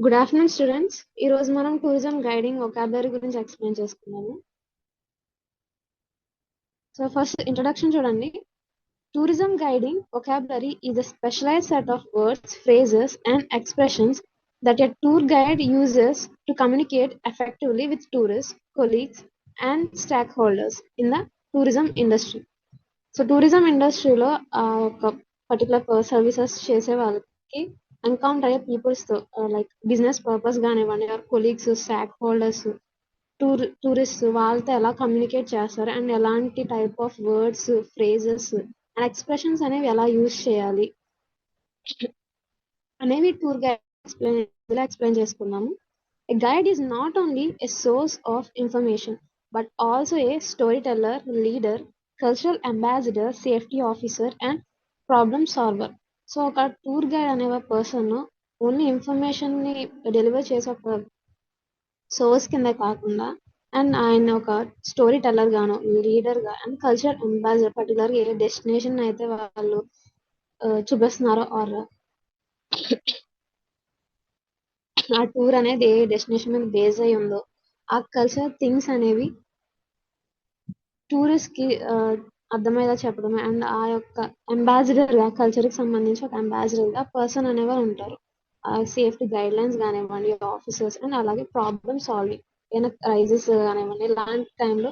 Good afternoon students. ఈ రోజు మనం టూరిజం గైడింగ్ వొకాబులరీ గురించి ఎక్స్ప్లెయిన్ చేసుకున్నాము. సో ఫస్ట్ ఇంట్రొడక్షన్ చూడండి. Tourism guiding vocabulary is a specialized set of words, phrases, and expressions that a tour guide uses to communicate effectively with tourists, colleagues, and stakeholders in the tourism industry. So tourism ఇండస్ట్రీలో ఒక particular services చేసే వాళ్ళకి encounter అయ్యే పీపుల్స్తో like business purpose కానివ్వండి, colleagues, stock holders, tourist వాళ్ళతో ఎలా communicate చేస్తారు and ఎలాంటి type of words, phrases and expressions అనేవి ఎలా యూజ్ చేయాలి అనేవి టూర్ గైడ్ ఎక్స్ప్లెయిన్ చేసుకున్నాము. A guide is not only a source of information but also a storyteller, leader, cultural ambassador, safety officer, and problem solver. So ఒక tour guide అనే person only information ని deliver చేసే ఒక source కింద కాకుండా and ఆయన ఒక స్టోరీ టెల్లర్ గాను, లీడర్ గా and cultural ambassador, particular A destination అయితే వాళ్ళు చూపిస్తున్నారో ఆర్ ఆ టూర్ అనేది ఏ డెస్టినేషన్ మీద బేస్ అయి ఉందో ఆ కల్చరల్ థింగ్స్ అనేవి టూరిస్ట్ కి అర్థమయ్యేలా చెప్పడం అండ్ ఆ యొక్క అంబాసిడర్ గా కల్చర్ కి సంబంధించి ఒక అంబాసిడర్ గా పర్సన్ అనేవారు ఉంటారు. సేఫ్టీ గైడ్ లైన్స్ కానివ్వండి, ఆఫీసర్స్ అండ్ అలాగే ప్రాబ్లమ్ సాల్వింగ్, ఏదైనా క్రైసిస్ కానివ్వండి, ఇలాంటి టైంలో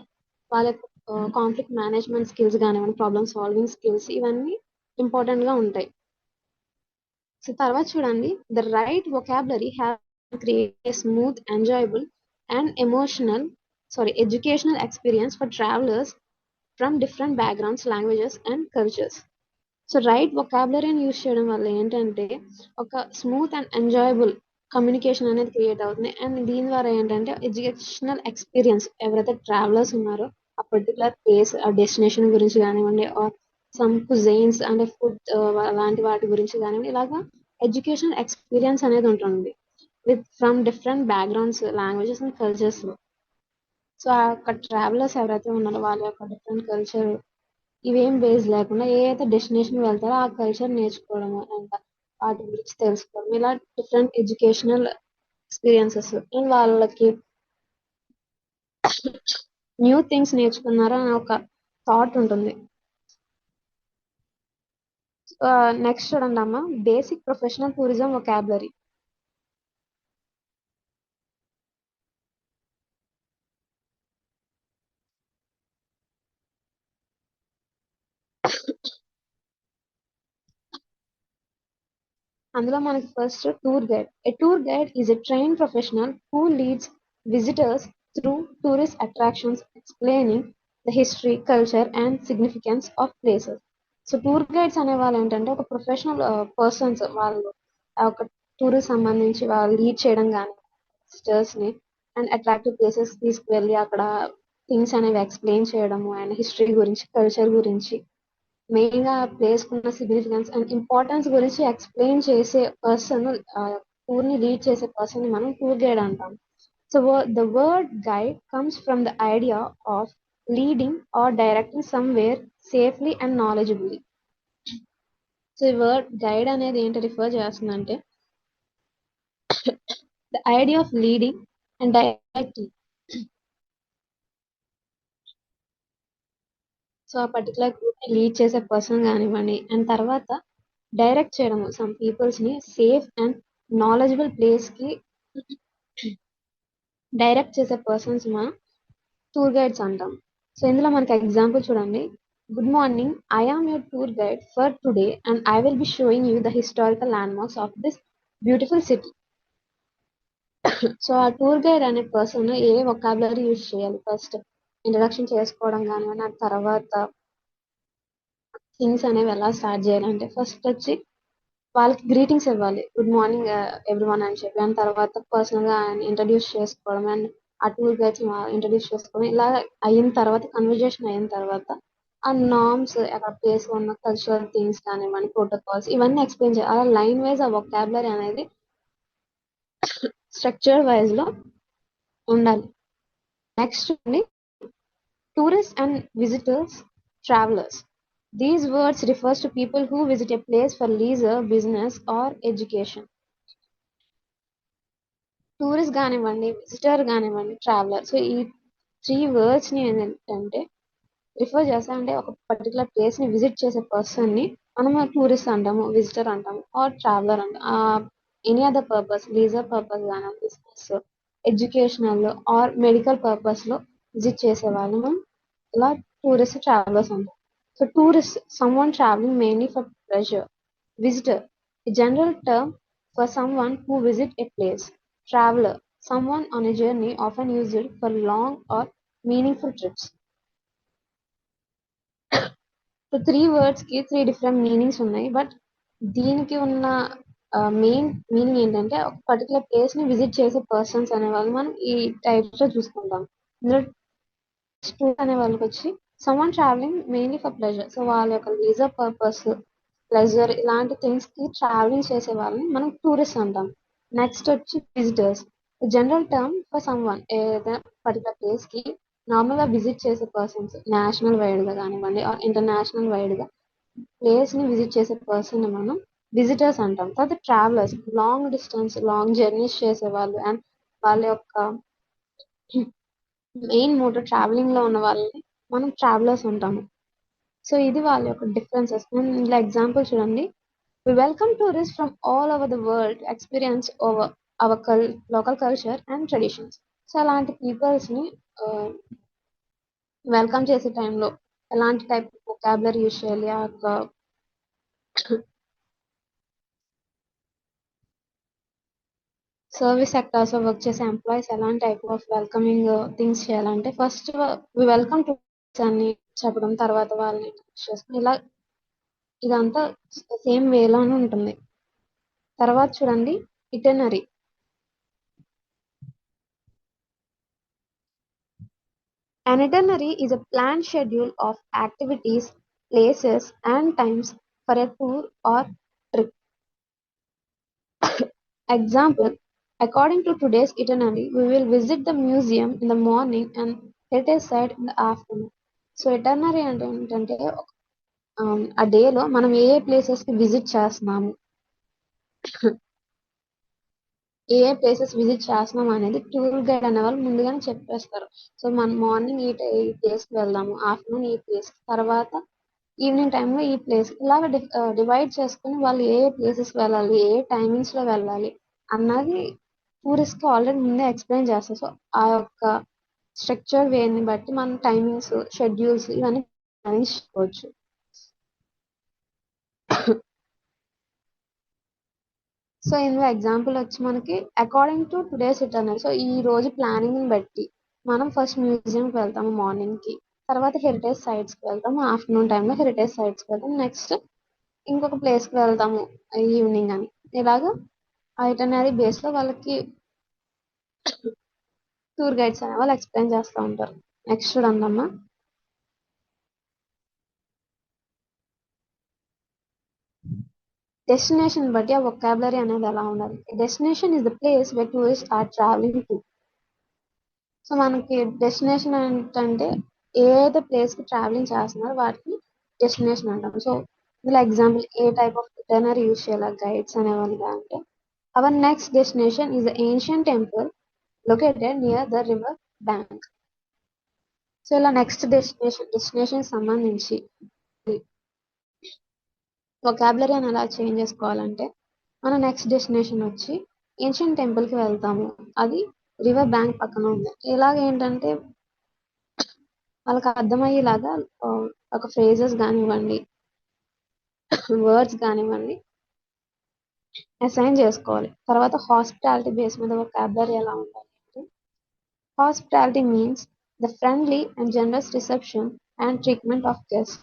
వాళ్ళ కాన్ఫ్లిక్ట్ మేనేజ్మెంట్ స్కిల్స్ కానివ్వండి, ప్రాబ్లమ్ సాల్వింగ్ స్కిల్స్ ఇవన్నీ ఇంపార్టెంట్ గా ఉంటాయి. సో తర్వాత చూడండి, the right vocabulary have create a smooth, enjoyable and educational experience for travellers from different backgrounds, languages and cultures. So right వొకాబులరీని యూజ్ చేయడం వల్ల ఏంటంటే ఒక స్మూత్ అండ్ ఎంజాయబుల్ కమ్యూనికేషన్ అనేది క్రియేట్ అవుతుంది అండ్ దీని ద్వారా ఏంటంటే ఎడ్యుకేషనల్ ఎక్స్పీరియన్స్ ఎవరైతే ట్రావెలర్స్ ఉన్నారో ఆ పర్టికులర్ ప్లేస్, ఆ డెస్టినేషన్ గురించి కానివ్వండి, ఆర్ సమ్ కుజైన్స్ అంటే ఫుడ్ అలాంటి వాటి గురించి కానివ్వండి, ఇలాగా ఎడ్యుకేషనల్ ఎక్స్పీరియన్స్ అనేది ఉంటుంది with from different backgrounds, languages and cultures లో. సో ఆ యొక్క ట్రావెలర్స్ ఎవరైతే ఉన్నారో వాళ్ళ యొక్క డిఫరెంట్ కల్చర్ ఇవేం బేస్ లేకుండా ఏ అయితే డెస్టినేషన్ వెళ్తారో ఆ కల్చర్ నేర్చుకోవడము అండ్ వాటి గురించి తెలుసుకోవడం, ఇలా డిఫరెంట్ ఎడ్యుకేషనల్ ఎక్స్పీరియన్సెస్ అండ్ వాళ్ళకి న్యూ థింగ్స్ నేర్చుకున్నారు అనే ఒక థాట్ ఉంటుంది. నెక్స్ట్ చూడండి అమ్మ, బేసిక్ ప్రొఫెషనల్ టూరిజం వొకాబులరీ. అందులో మనకి first tour guide. A tour guide is a train professional who leads visitors through tourist attractions, explaining the history, culture and significance of places. So tour guides అనే వాళ్ళు ఏంటంటే ఒక professional persons, వాళ్ళు ఆ ఒక tourist సంబంధించి వాళ్ళు లీడ్ చేయడం కానీ విజిటర్స్ ని అండ్ అట్రాక్టివ్ ప్లేసెస్ తీసుకువెళ్ళి అక్కడ థింగ్స్ అనేవి ఎక్స్ప్లెయిన్ చేయడము అండ్ హిస్టరీ గురించి, కల్చర్ గురించి, మెయిన్ గా ప్లేస్ కున్న సిగ్నిఫికెన్స్ అండ్ ఇంపార్టెన్స్ గురించి ఎక్స్ప్లెయిన్ చేసే పర్సన్, టూర్ ని లీడ్ చేసే పర్సన్ ని మనం టూర్ గైడ్ అంటాం. So the word guide comes from the idea of leading or directing somewhere safely and knowledgeably. So ఈ వర్డ్ గైడ్ అనేది ఏంటి రిఫర్ చేస్తుందంటే the idea of leading and directing. So ఆ particular group ని lead చేసే person కానివ్వండి and తర్వాత direct చేయడం సమ్ పీపుల్స్ ని సేఫ్ అండ్ నాలెడ్జబుల్ ప్లేస్ కి డైరెక్ట్ చేసే పర్సన్స్ మనం టూర్ గైడ్స్ అంటాం. సో ఇందులో మనకి ఎగ్జాంపుల్ చూడండి. Good morning, I am your tour guide for today and I will be showing you the historical landmarks of this beautiful city. So ఆ tour guide అనే person ఏ vocabulary use చేయాలి? First introduction చేసుకోవడం కానివ్వండి, ఆ తర్వాత things అనేవి ఎలా స్టార్ట్ చేయాలంటే ఫస్ట్ వచ్చి వాళ్ళకి గ్రీటింగ్స్ ఇవ్వాలి, గుడ్ మార్నింగ్ ఎవ్రీవన్ అని చెప్పి. అండ్ తర్వాత పర్సనల్ గా ఆయన ఇంట్రడ్యూస్ చేసుకోవడం అండ్ ఆ టూర్ గైడ్స్ ఇంట్రడ్యూస్ చేసుకోవడం, ఇలా అయిన తర్వాత కన్వర్జేషన్ అయిన తర్వాత ఆ నార్మ్స్, అక్కడ ప్లేస్ లో ఉన్న కల్చరల్ థింగ్స్ కానివ్వండి, ప్రోటోకాల్స్ ఇవన్నీ ఎక్స్ప్లెయిన్ చేయాలి. అలా లైన్ వైజ్ ఆ వొకాబులరీ అనేది స్ట్రక్చర్ వైజ్ లో ఉండాలి. Next tourists and visitors, travelers. These words refers to people who visit a place for leisure, business or education. Tourist గానివ్వండి, విజిటర్ గానివ్వండి, ట్రావెలర్. సో, ఈ 3 వర్డ్స్‌ని ఏంటంటే రిఫర్ చేస్తా అంటే ఒక పర్టిక్యులర్ ప్లేస్‌ని విజిట్ చేసే పర్సన్‌ని మనము టూరిస్ట్ అంటాము, విజిటర్ అంటాము ఆర్ ట్రావెలర్ అంటాం. Any other purpose, leisure purpose గాని, బిజినెస్, ఎడ్యుకేషనల్ ఆర్ మెడికల్ పర్పస్‌లో విజిట్ చేసే వాళ్ళని ఇలా టూరిస్ట్, ట్రావెలర్స్ అంటాం. So, tourist someone travelling mainly for pleasure. Visitor, a general term for someone who visits a place. Traveler, someone on a journey often used for long or meaningful trips. So 3 words కి 3 different meanings ఉన్నాయి. But దీనికి ఉన్న main meaning ఏంటంటే ఒక particular place ని visit చేసే persons అనే వాళ్ళు మనం ఈ టైప్స్ లో చూసుకుంటాం. ఇందులో టూర్ అనే వాళ్ళకి వచ్చి someone travelling mainly for pleasure. So వాళ్ళ యొక్క లీజర్ పర్పస్, ప్లెజర్ ఇలాంటి థింగ్స్ కి ట్రావెలింగ్ చేసే వాళ్ళని మనం టూరిస్ట్ అంటాం. నెక్స్ట్ వచ్చి visitors, general term for someone ఏదైనా పర్టికులర్ ప్లేస్ కి నార్మల్ గా విజిట్ చేసే పర్సన్స్, నేషనల్ వైడ్ గా కానివ్వండి ఆర్ ఇంటర్నేషనల్ వైడ్ గా ప్లేస్ ని విజిట్ చేసే పర్సన్ ని మనం విజిటర్స్ అంటాం. తర్వాత travellers, long distance long journeys చేసే వాళ్ళు అండ్ వాళ్ళ యొక్క మెయిన్ మోటో ట్రావెలింగ్ లో ఉన్న వాళ్ళని మనం ట్రావెలర్స్ అంటాము. సో ఇది వాళ్ళ యొక్క డిఫరెన్సెస్. ఇలా ఎగ్జాంపుల్ చూడండి. We welcome tourists from all over the world to experience over our local culture and traditions. So అలాంటి పీపుల్స్ ని వెల్కమ్ చేసే టైంలో ఎలాంటి టైప్ వొకాబులరీ యూజ్ చేయాలి, ఆ యొక్క సర్వీస్ సెక్టార్స్ లో వర్క్ చేసే ఎంప్లాయీస్ ఎలాంటి టైప్ ఆఫ్ వెల్కమింగ్ థింగ్స్ చేయాలంటే ఫస్ట్ వెల్కమ్ టు అని చెప్పడం, తర్వాత వాళ్ళని చేసుకుని ఇలా ఇదంతా సేమ్ వేలోనే ఉంటుంది. తర్వాత చూడండి ఇటర్నరీ. An itinerary is a planned schedule of activities, places, and times for a tour or trip. Example, according to today's itinerary, we will visit the museum in the morning and heritage site in the afternoon. So ఇటర్నరీ అంటే ఏంటంటే ఆ డేలో మనం ఏ ఏ places కి visit చేస్తున్నాము, ఏ ఏ places visit చేస్తున్నాం అనేది tour guide అనే వాళ్ళు ముందుగానే చెప్పేస్తారు. సో మనం మార్నింగ్ ఈ ప్లేస్ కి వెళ్దాము, ఆఫ్టర్నూన్ ఈ ప్లేస్, తర్వాత ఈవినింగ్ టైంలో ఈ ప్లేస్, ఇలాగ డివైడ్ చేసుకుని వాళ్ళు ఏ ఏ ప్లేసెస్ వెళ్ళాలి, ఏ ఏ టైమింగ్స్ లో వెళ్ళాలి అన్నది టూరిస్ట్ కి ఆల్రెడీ ముందే ఎక్స్ప్లెయిన్ చేస్తారు. సో ఆ యొక్క స్ట్రక్చర్ వేని బట్టి మనం టైమింగ్స్, షెడ్యూల్స్ ఇవన్నీ ప్లానింగ్ చేసుకోవచ్చు. సో ఇందులో ఎగ్జాంపుల్ వచ్చి మనకి అకార్డింగ్ టు టుడేస్ ఇటర్నరీ. సో ఈ రోజు ప్లానింగ్ బట్టి మనం ఫస్ట్ మ్యూజియం కి వెళ్తాము మార్నింగ్ కి, తర్వాత హెరిటేజ్ సైట్స్ కి వెళ్తాము, ఆఫ్టర్నూన్ టైంలో హెరిటేజ్ సైట్స్ కి వెళ్తాము, నెక్స్ట్ ఇంకొక ప్లేస్ కి వెళ్తాము ఈవినింగ్ అని. ఇలాగా ఐటనరీ బేస్ లో వాళ్ళకి టూర్ గైడ్స్ అనే వాళ్ళు ఎక్స్ప్లెయిన్ చేస్తూ ఉంటారు. నెక్స్ట్ చూడండమ్మా. డెస్టినేషన్ బట్టి ఆ వొకాబులరీ అనేది ఎలా ఉండాలి. Destination is the place where tourist are travelling to. So మనకి డెస్టినేషన్ ఏంటంటే ఏదైతే ప్లేస్ కి ట్రావెలింగ్ చేస్తున్నారో వాటికి డెస్టినేషన్ అంటాం. సో ఇలా example A type of ఇటర్నరీ use చేయాలి గైడ్స్ అనేవాళ్ళు అంటే our next destination is the ancient temple located near the river bank. So ఇలా నెక్స్ట్ డెస్టినేషన్ సంబంధించి వొకాబులరీ అని ఎలా చేంజ్ చేసుకోవాలంటే మన నెక్స్ట్ డెస్టినేషన్ వచ్చి ఏన్షియంట్ టెంపుల్ కి వెళ్తాము, అది రివర్ బ్యాంక్ పక్కన ఉంది. ఇలాగ ఏంటంటే వాళ్ళకి అర్థమయ్యేలాగా ఒక ఫ్రేజెస్ కానివ్వండి, వర్డ్స్ కానివ్వండి అసైన్ చేసుకోవాలి. తర్వాత హాస్పిటాలిటీ బేస్ మీద వొకాబులరీ ఎలా ఉండాలి అంటే hospitality means the friendly and generous reception and treatment of guest.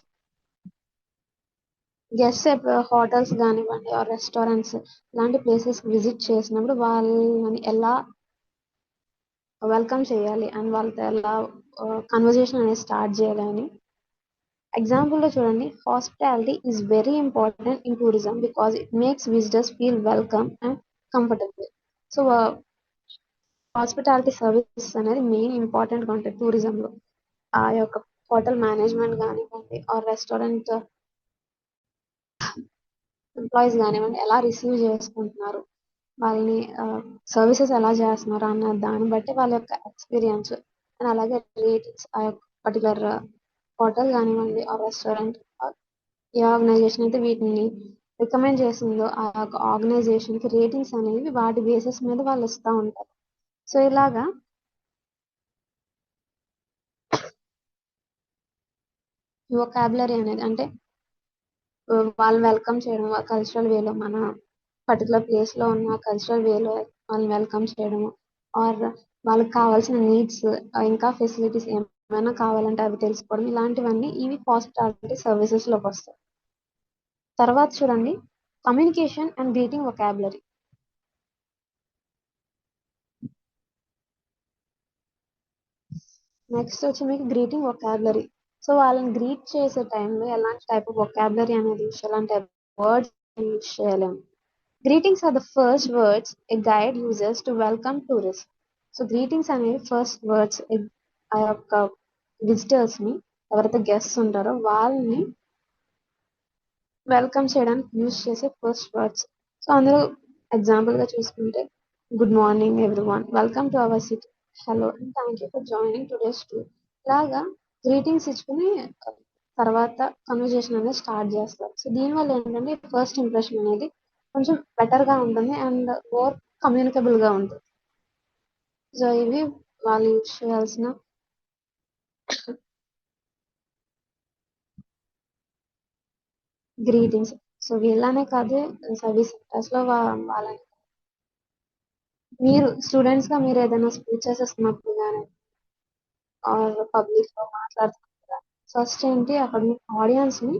Guest hotels కానివ్వండి ఆర్ రెస్టారెంట్స్ ఇలాంటి ప్లేసెస్ విజిట్ చేసినప్పుడు వాళ్ళని ఎలా వెల్కమ్ చేయాలి అండ్ వాళ్ళతో ఎలా కన్వర్జేషన్ అనేది స్టార్ట్ చేయాలి అని ఎగ్జాంపుల్ లో చూడండి. Hospitality is very important in tourism because it makes visitors feel welcome and comfortable. So hospitality service అనేది మెయిన్ ఇంపార్టెంట్ గా ఉంటుంది టూరిజం లో. ఆ యొక్క హోటల్ మేనేజ్మెంట్ కానివ్వండి ఆర్ రెస్టారెంట్ ఎంప్లాయీస్ కానివ్వండి ఎలా రిసీవ్ చేసుకుంటున్నారు వాళ్ళని, సర్వీసెస్ ఎలా చేస్తున్నారు అన్న దాన్ని బట్టి వాళ్ళ యొక్క ఎక్స్పీరియన్స్ అండ్ అలాగే రేటింగ్స్ ఆ యొక్క పర్టికులర్ హోటల్ కానివ్వండి ఆ రెస్టారెంట్ ఏ ఆర్గనైజేషన్ అయితే వీటిని రికమెండ్ చేసిందో ఆ యొక్క ఆర్గనైజేషన్ కి రేటింగ్స్ అనేవి వాటి బేసిస్ మీద వాళ్ళు ఇస్తూ ఉంటారు. సో ఇలాగా వొకాబులరీ అనేది అంటే వాళ్ళు వెల్కమ్ చేయడం కల్చరల్ వేలో మన పర్టికులర్ ప్లేస్ లో ఉన్న కల్చరల్ వేలో వాళ్ళని వెల్కమ్ చేయడము ఆర్ వాళ్ళకి కావాల్సిన నీడ్స్ ఇంకా ఫెసిలిటీస్ ఏమైనా కావాలంటే అవి తెలుసుకోవడం ఇలాంటివన్నీ ఇవి హాస్పిటాలిటీ సర్వీసెస్ లోకి వస్తాయి. తర్వాత చూడండి communication and greeting vocabulary. Next వచ్చి మీకు గ్రీటింగ్ వొకాబులరీ. సో వాళ్ళని గ్రీట్ చేసే టైంలో ఎలాంటి టైప్ ఆఫ్ వొకాబులరీ అనేది యూస్ చేయాలి అంటే వర్డ్స్ యూస్ చేయలేము. Greetings are the first words a guide uses to welcome tourist. So greetings అనేవి ఫస్ట్ వర్డ్స్ ఆ యొక్క విజిటర్స్ ని ఎవరైతే గెస్ట్స్ ఉంటారో వాళ్ళని వెల్కమ్ చేయడానికి యూజ్ చేసే ఫస్ట్ వర్డ్స్. సో అందులో ఎగ్జాంపుల్ గా చూసుకుంటే good morning everyone, welcome to our city, hello and thank you for joining today's tour. ఇలాగా గ్రీటింగ్స్ ఇచ్చుకుని తర్వాత కన్వర్జేషన్ అనేది స్టార్ట్ చేస్తారు. సో దీనివల్ల ఏంటంటే ఫస్ట్ ఇంప్రెషన్ అనేది కొంచెం బెటర్ గా ఉంటుంది అండ్ మోర్ కమ్యూనికబుల్ గా ఉంటుంది. సో ఇవి వాళ్ళు యూజ్ చేయాల్సిన గ్రీటింగ్స్. సో వీళ్ళనే కాదు సర్వీస్ సెక్టర్స్ లో వాళ్ళని మీరు స్టూడెంట్స్ గా మీరు ఏదైనా స్పీచెస్ ఇస్తున్నప్పుడు కానీ ఆర్ పబ్లిక్ లో మాట్లాడుతున్నప్పుడు ఫస్ట్ ఏంటి అక్కడ ఆడియన్స్ ని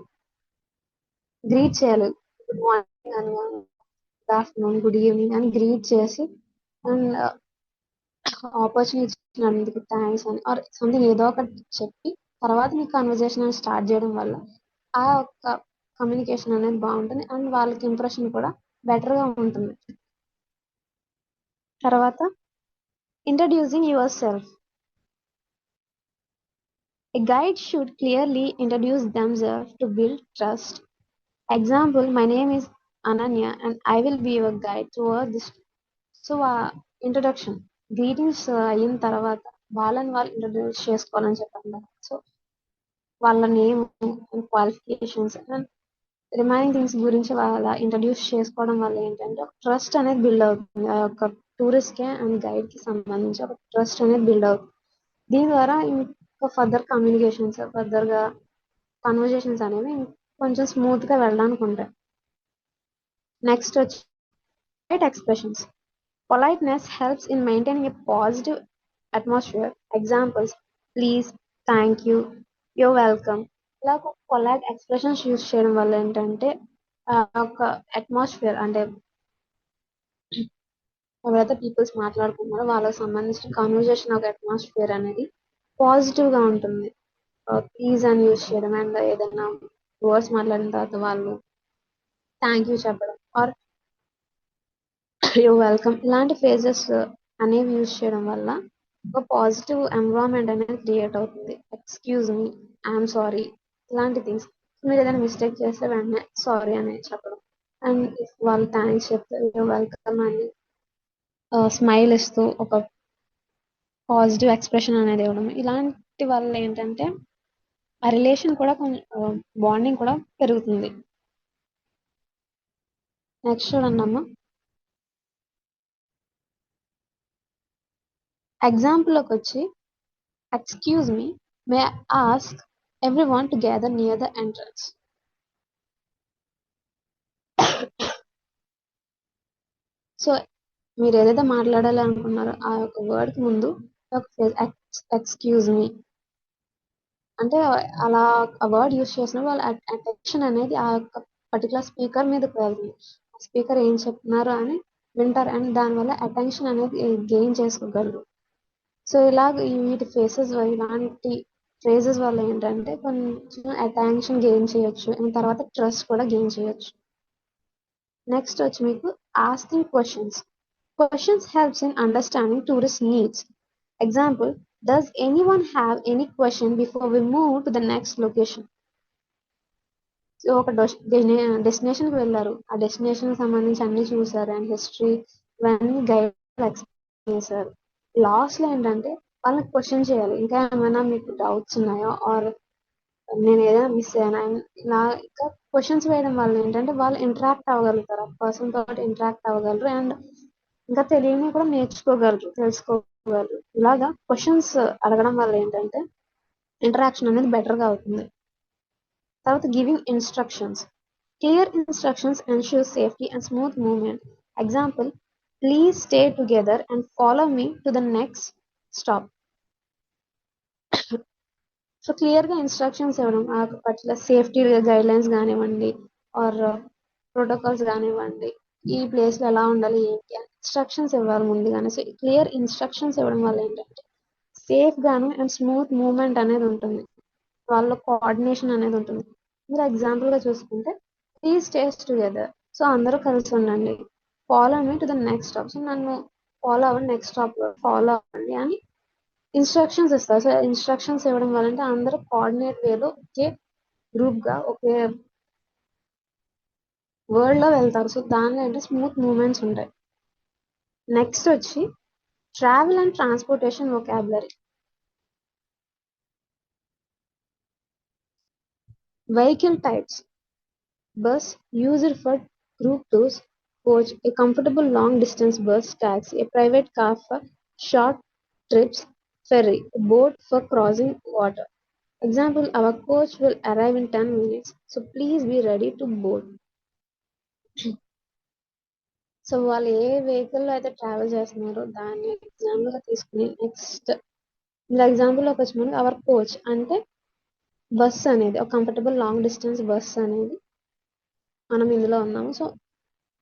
గ్రీట్ చేయాలి. గుడ్ మార్నింగ్ అని గుడ్ ఆఫ్టర్నూన్ గుడ్ ఈవినింగ్ అని గ్రీట్ చేసి అండ్ ఆపర్చునిటీ ఇచ్చినందుకు థ్యాంక్స్ అని ఆర్ సంథింగ్ ఏదో ఒకటి చెప్పి తర్వాత మీ కన్వర్జేషన్ స్టార్ట్ చేయడం వల్ల ఆ యొక్క కమ్యూనికేషన్ అనేది బాగుంటుంది అండ్ వాళ్ళకి ఇంప్రెషన్ కూడా బెటర్ గా ఉంటుంది. తర్వాత introducing your self. A guide should clearly introduce themselves to build trust. Example, my name is Ananya and I will be your guide toward this. So introduction greetings అయిన తర్వాత వాళ్ళని వాళ్ళు introduce చేసుకోవాలని చెప్పండి. సో వాళ్ళ name qualifications and remaining things గురించి వాళ్ళ introduce చేసుకోవడం వల్ల ఏంటంటే ఒక ట్రస్ట్ అనేది బిల్డ్ అవుతుంది. ఆ యొక్క టూరిస్ట్ కి అండ్ గైడ్ కి సంబంధించి ఒక ట్రస్ట్ అనేది బిల్డ్ అవుతుంది. దీని ద్వారా ఇంకా ఫర్దర్ కమ్యూనికేషన్స్ ఫర్దర్ గా కన్వర్జేషన్స్ అనేవి కొంచెం స్మూత్ గా వెళ్ళడానికి ఉంటాయి. నెక్స్ట్ వచ్చి expressions. Politeness helps in maintaining a positive atmosphere. Examples, please, thank you, you're welcome. ఇలా పొలైట్ ఎక్స్ప్రెషన్స్ యూజ్ చేయడం వల్ల ఏంటంటే ఒక అట్మాస్ఫియర్ అంటే ఎవరైతే పీపుల్స్ మాట్లాడుతున్నారో వాళ్ళకి సంబంధించిన కాన్వర్జేషన్ ఒక అట్మాస్ఫియర్ అనేది పాజిటివ్ గా ఉంటుంది. ప్లీజ్ అని యూజ్ చేయడం అండ్ ఏదైనా వర్డ్స్ మాట్లాడిన తర్వాత వాళ్ళు థ్యాంక్ యూ చెప్పడం ఆర్ యూ వెల్కమ్ ఇలాంటి ఫేజెస్ అనేవి యూజ్ చేయడం వల్ల ఒక పాజిటివ్ ఎన్విరాన్మెంట్ అనేది క్రియేట్ అవుతుంది. ఎక్స్క్యూజ్ మీ, ఐఎమ్ సారీ ఇలాంటి థింగ్స్. మీరు ఏదైనా మిస్టేక్ చేస్తే వెంటనే సారీ అనేది చెప్పడం అండ్ ఇఫ్ వాళ్ళు థ్యాంక్స్ చెప్తే యూ వెల్కమ్ అని స్మైల్ ఇస్తూ ఒక పాజిటివ్ ఎక్స్ప్రెషన్ అనేది ఇవ్వడం ఇలాంటి వల్ల ఏంటంటే ఆ రిలేషన్ కూడా కొంచెం బాండింగ్ కూడా పెరుగుతుంది. నెక్స్ట్ చూడండి అమ్మా, ఎగ్జాంపుల్ లోకి వచ్చి excuse me, may ask everyone to gather near the entrance. So మీరు ఏదైతే మాట్లాడాలి అనుకున్నారో ఆ యొక్క వర్డ్ కి ముందు ఎక్స్క్యూజ్ మీ అంటే అలా ఆ వర్డ్ యూస్ చేసిన వాళ్ళ అటెన్షన్ అనేది ఆ యొక్క పర్టికులర్ స్పీకర్ మీదకి వెళ్తుంది. స్పీకర్ ఏం చెప్తున్నారు అని వింటారు అండ్ దానివల్ల అటెన్షన్ అనేది గెయిన్ చేసుకోగలరు. సో ఇలాగ వీటి ఫేసెస్ ఇలాంటి ఫేజెస్ వల్ల ఏంటంటే కొంచెం అటెన్షన్ గెయిన్ చేయొచ్చు అండ్ తర్వాత ట్రస్ట్ కూడా గెయిన్ చేయొచ్చు. నెక్స్ట్ వచ్చి మీకు asking questions. Questions helps in understanding tourist needs. Example, does anyone have any question before we move to the next location? So ఒక డెస్టినేషన్ కి వెళ్ళారు, ఆ డెస్టినేషన్ సంబంధించి అన్ని చూసారు అండ్ హిస్టరీ ఇవన్నీ గైడ్ ఎక్స్ప్లెయిన్ చేశారు. లాస్ట్‌లో ఏంటంటే వాళ్ళని క్వెషన్ చేయాలి. ఇంకా ఏమైనా మీకు డౌట్స్ ఉన్నాయా? ఆర్ నేను ఏదైనా మిస్ అయ్యానా? ఇలా ఇంకా క్వెషన్స్ వేయడం వల్ల ఏంటంటే వాళ్ళు ఇంటరాక్ట్ అవ్వగలుగుతారు. ఆ పర్సన్ తోటి ఇంటరాక్ట్ అవ్వగలరు. అండ్ ఇంకా తెలియనివి కూడా నేర్చుకోగలరు, తెలుసుకోగలరు. ఇలాగా క్వెషన్స్ అడగడం వల్ల ఏంటంటే ఇంటరాక్షన్ అనేది బెటర్‌గా అవుతుంది. తర్వాత giving instructions. Clear instructions ensure safety and smooth movement. Example, please stay together and follow me to the next stop. So క్లియర్‌గా ఇన్‌స్ట్రక్షన్స్ ఇవ్వడం. పర్టిక్యులర్ సేఫ్టీ గైడ్‌లైన్స్ గానివ్వండి, ఆర్ ప్రోటోకాల్స్ గానివ్వండి, ఈ ప్లేస్‌లో ఎలా ఉండాలి, ఏంటి అని ఇన్‌స్ట్రక్షన్స్ ఇవ్వాలి ముందుగానే. సో క్లియర్ ఇన్‌స్ట్రక్షన్స్ ఇవ్వడం వల్ల ఏంటంటే సేఫ్‌గాను అండ్ స్మూత్ మూవ్‌మెంట్ అనేది ఉంటుంది. వాళ్ళలో కోఆర్డినేషన్ అనేది ఉంటుంది. మీరు ఎగ్జాంపుల్‌గా చూసుకుంటే ప్లీజ్ స్టేస్ టుగెదర్. సో అందరూ కలిసి ఉండండి. Follow me to the next stop. So నన్ను ఫాలో అవ్వండి, నెక్స్ట్ స్టాప్‌లో ఫాలో అవ్వండి అని ఇన్‌స్ట్రక్షన్స్ ఇస్తారు. సో ఇన్‌స్ట్రక్షన్స్ ఇవ్వడం వల్ల అంటే అందరూ కోఆర్డినేట్ వేలో ఒకే గ్రూప్‌గా ఒకే వరల్డ్‌లో వెళ్తారు. సో దానిలో అంటే స్మూత్ మూవ్‌మెంట్స్ ఉంటాయి. నెక్స్ట్ వచ్చి travel and transportation vocabulary. Vehicle types. Bus used for group tours, coach a comfortable long distance bus, taxi a private car for short trips, ferry a boat for crossing water. Example, our coach will arrive in 10 minutes, so please be ready to board. So వాళ్ళు ఏ వెహికల్లో అయితే travel చేస్తున్నారో దాన్ని ఎగ్జాంపుల్గా తీసుకుని next ఇలా ఎగ్జాంపుల్లోకి వచ్చి మనకి అవర్ కోచ్ అంటే బస్ అనేది ఒక కంఫర్టబుల్ లాంగ్ డిస్టెన్స్ బస్ అనేది మనం ఇందులో ఉన్నాము. సో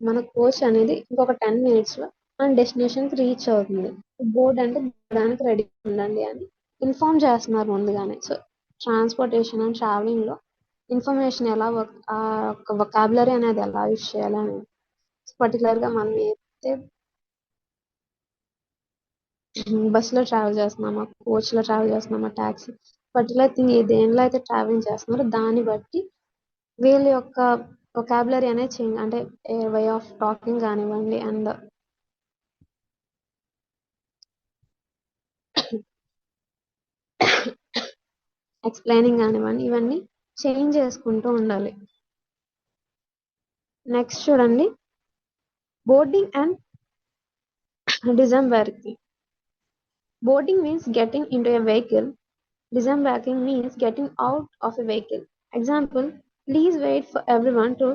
మన కోచ్ అనేది ఇంకొక 10 మినిట్స్‌లో మన డెస్టినేషన్‌కి రీచ్ అవుతుంది. బోర్డ్ అంటే దానికి రెడీ ఉండండి అని ఇన్ఫార్మ్ చేస్తున్నారు ముందుగానే. సో ట్రాన్స్‌పోర్టేషన్ అండ్ ట్రావెలింగ్‌లో ఇన్ఫర్మేషన్ ఎలా ఒక వొకాబులరీ అనేది ఎలా యూజ్ చేయాలని పర్టికులర్‌గా మనం ఏదైతే బస్‌లో ట్రావెల్ చేస్తున్నామా, కోచ్‌లో ట్రావెల్ చేస్తున్నామా, టాక్సీ పర్టికులర్ థింగ్ దేనిలో అయితే ట్రావెలింగ్ చేస్తున్నారో దాన్ని బట్టి వీళ్ళ యొక్క వొకాబులరీ అనేది చేంజ్ అంటే వే ఆఫ్ టాకింగ్ కానివ్వండి అండ్ ఎక్స్ప్లెయినింగ్ కానివ్వండి ఇవన్నీ చేంజ్ చేసుకుంటూ ఉండాలి. నెక్స్ట్ చూడండి boarding and disembarking. Boarding means getting into a vehicle. Disembarking means getting out of a vehicle. Example, please wait for everyone to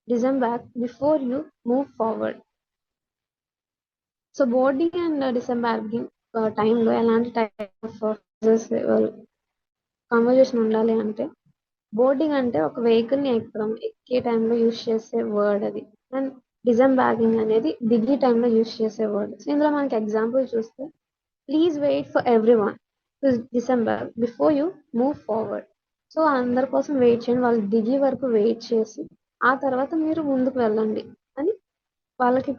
disembark before you move forward. So boarding and disembarking టైంలో ఎలాంటి type of conversation ఉండాలి అంటే boarding అంటే ఒక vehicle ని ఎక్కే టైంలో use చేసే వర్డ్ అది. అండ్ డిసెంబార్కింగ్ అనేది దిగే టైంలో యూజ్ చేసే వర్డ్. సో ఇందులో మనకి ఎగ్జాంపుల్ చూస్తే please wait for everyone to disembark before you move forward. So అందరి కోసం వెయిట్ చేయండి, వాళ్ళు దిగే వరకు వెయిట్ చేసి ఆ తర్వాత మీరు ముందుకు వెళ్ళండి అని వాళ్ళకి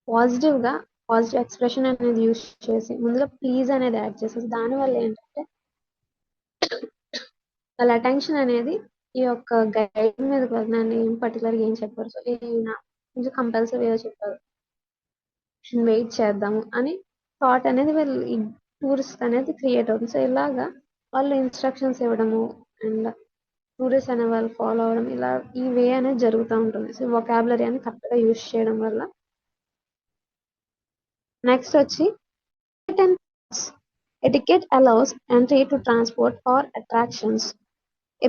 పాజిటివ్ గా పాజిటివ్ ఎక్స్ప్రెషన్ అనేది యూజ్ చేసి ముందుగా ప్లీజ్ అనేది యాడ్ చేసేసి దానివల్ల ఏంటంటే వాళ్ళ అటెన్షన్ అనేది ఈ యొక్క గైడ్ మీదకి వెళ్తున్నాను ఏం పర్టికులర్ గా ఏం చెప్పారు. సో ఈయన కొంచెం కంపల్సరీగా చెప్పారు, వెయిట్ చేద్దాము అని థాట్ అనేది వీళ్ళు ఈ టూరిస్ట్ అనేది క్రియేట్ అవుతుంది. సో ఇలాగా వాళ్ళు ఇన్స్ట్రక్షన్స్ ఇవ్వడము అండ్ టూరిస్ట్ అనే వాళ్ళు ఫాలో అవ్వడం ఇలా ఈ వే అనేది జరుగుతూ ఉంటుంది. సో వొకాబులరీ అని కరెక్ట్ గా యూజ్ చేయడం వల్ల. నెక్స్ట్ వచ్చి etiquette allows entry to transport or attractions. A,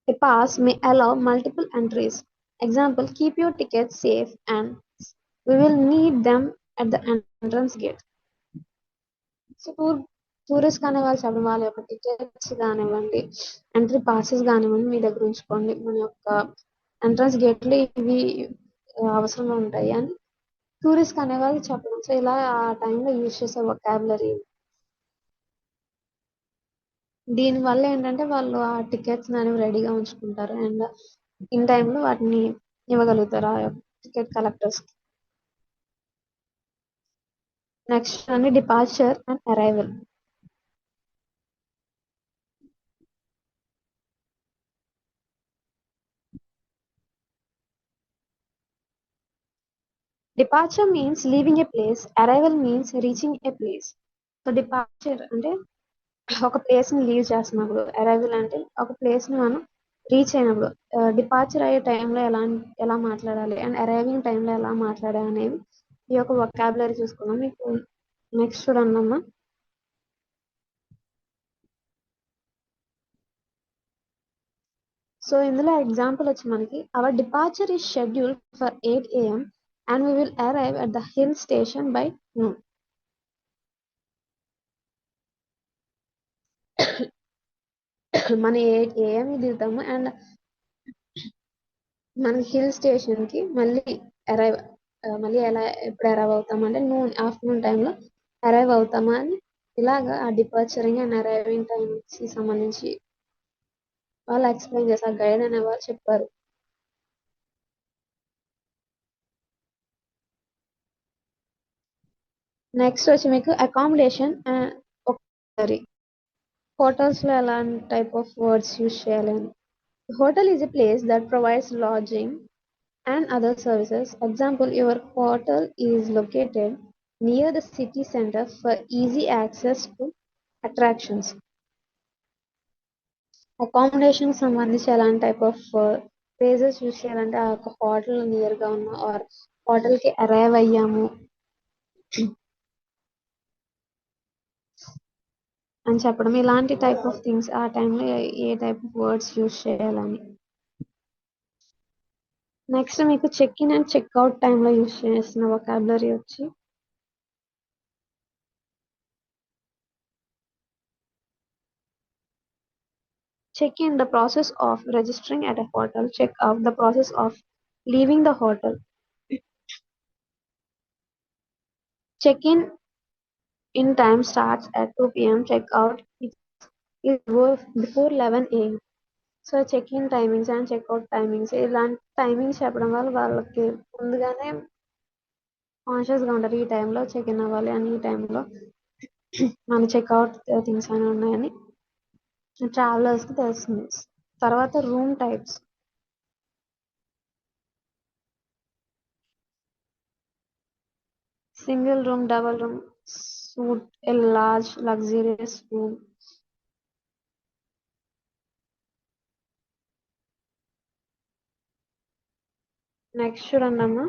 a pass may allow multiple entries. Example, keep your tickets safe and we will need them at the entrance gate. So tourist కాని వాళ్ళు చెప్పడం వాళ్ళ యొక్క tickets కానివ్వండి, entry passes కానివ్వండి మీ దగ్గర ఉంచుకోండి, మన యొక్క ఎంట్రన్స్ గేట్లు ఇవి అవసరంగా ఉంటాయి అని టూరిస్ట్ అనే వాళ్ళు చెప్పడం. సో ఇలా ఆ టైంలో యూజ్ చేసే వొకాబులరీ. దీని వల్ల ఏంటంటే వాళ్ళు ఆ టికెట్స్ అనేవి రెడీగా ఉంచుకుంటారు అండ్ ఇన్ టైంలో వాటిని ఇవ్వగలుగుతారు ఆ టికెట్ కలెక్టర్స్. నెక్స్ట్ అని departure and arrival. Departure means leaving a place, arrival means reaching a place. So departure అంటే ఒక ప్లేస్ ని లీవ్ చేస్తున్నప్పుడు, అరైవల్ అంటే ఒక ప్లేస్ ని మనం రీచ్ అయినప్పుడు. డిపార్చర్ అయ్యే టైంలో ఎలా మాట్లాడాలి అండ్ అరైవింగ్ టైంలో ఎలా మాట్లాడాలి అనేవి ఈ యొక్క వొకాబులరీ చూసుకున్నాం. మీకు నెక్స్ట్ చూడండి అమ్మా. సో ఇందులో ఎగ్జాంపుల్ వచ్చి మనకి our departure is scheduled for 8 AM and we will arrive at the hill station by noon. మనం 8 AM దిగుతాము అండ్ మనం హిల్ స్టేషన్ కి అరైవ్ మళ్ళీ ఎప్పుడు అరైవ్ అవుతామంటే ఆఫ్టర్నూన్ టైంలో అరైవ్ అవుతామా అని ఇలాగా ఆ డిపార్చరింగ్ అండ్ అరైవింగ్ టైం కి సంబంధించి వాళ్ళు ఎక్స్ప్లెయిన్ చేశారు, గైడ్ అనే వాళ్ళు చెప్పారు. నెక్స్ట్ వచ్చి మీకు అకామిడేషన్ ఒకసారి హోటల్స్ లో ఎలాంటి టైప్ ఆఫ్ వర్డ్స్ యూజ్ చేయాలి అని. Hotel is a place that provides lodging and other services. Example, your hotel is located near the city center for easy access to attractions. Accommodation సంబంధించి ఎలాంటి type of places use చేయాలంటే ఆ యొక్క hotel near గా ఉన్న are hotel కి arrive అయ్యాము అని చెప్పడం, ఇలాంటి టైప్ ఆఫ్ థింగ్స్ ఆ టైంలో ఏ టైప్ ఆఫ్ వర్డ్స్ యూస్ చేయాలని. నెక్స్ట్ మీకు చెక్ ఇన్ అండ్ చెక్అవుట్ టైంలో యూస్ చేసిన వొకాబులరీ వచ్చి check in, the process of registering at a hotel. Check out, the process of leaving the hotel. Check in time starts at 2 p.m. Check out is before 11 a.m. So check in timings and checkout timings ఇలాంటి timings చెప్పడం వల్ల వాళ్ళకి ముందుగానే కాన్షియస్గా ఉంటారు, ఈ టైంలో check in అవ్వాలి అని, ఈ టైంలో మన చెక్అవుట్ థింగ్స్ అని ఉన్నాయని ట్రావెలర్స్కి తెలుస్తుంది. తర్వాత room types. Single room, double room, suite, a large luxurious room. Next చూడండి అమ్మా.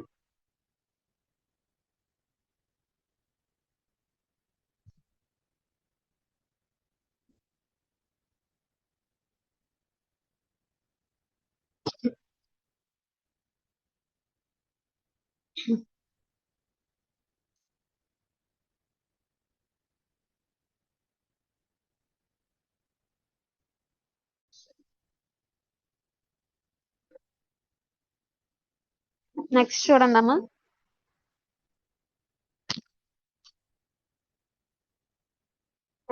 నెక్స్ట్ చూడండి అమ్మా.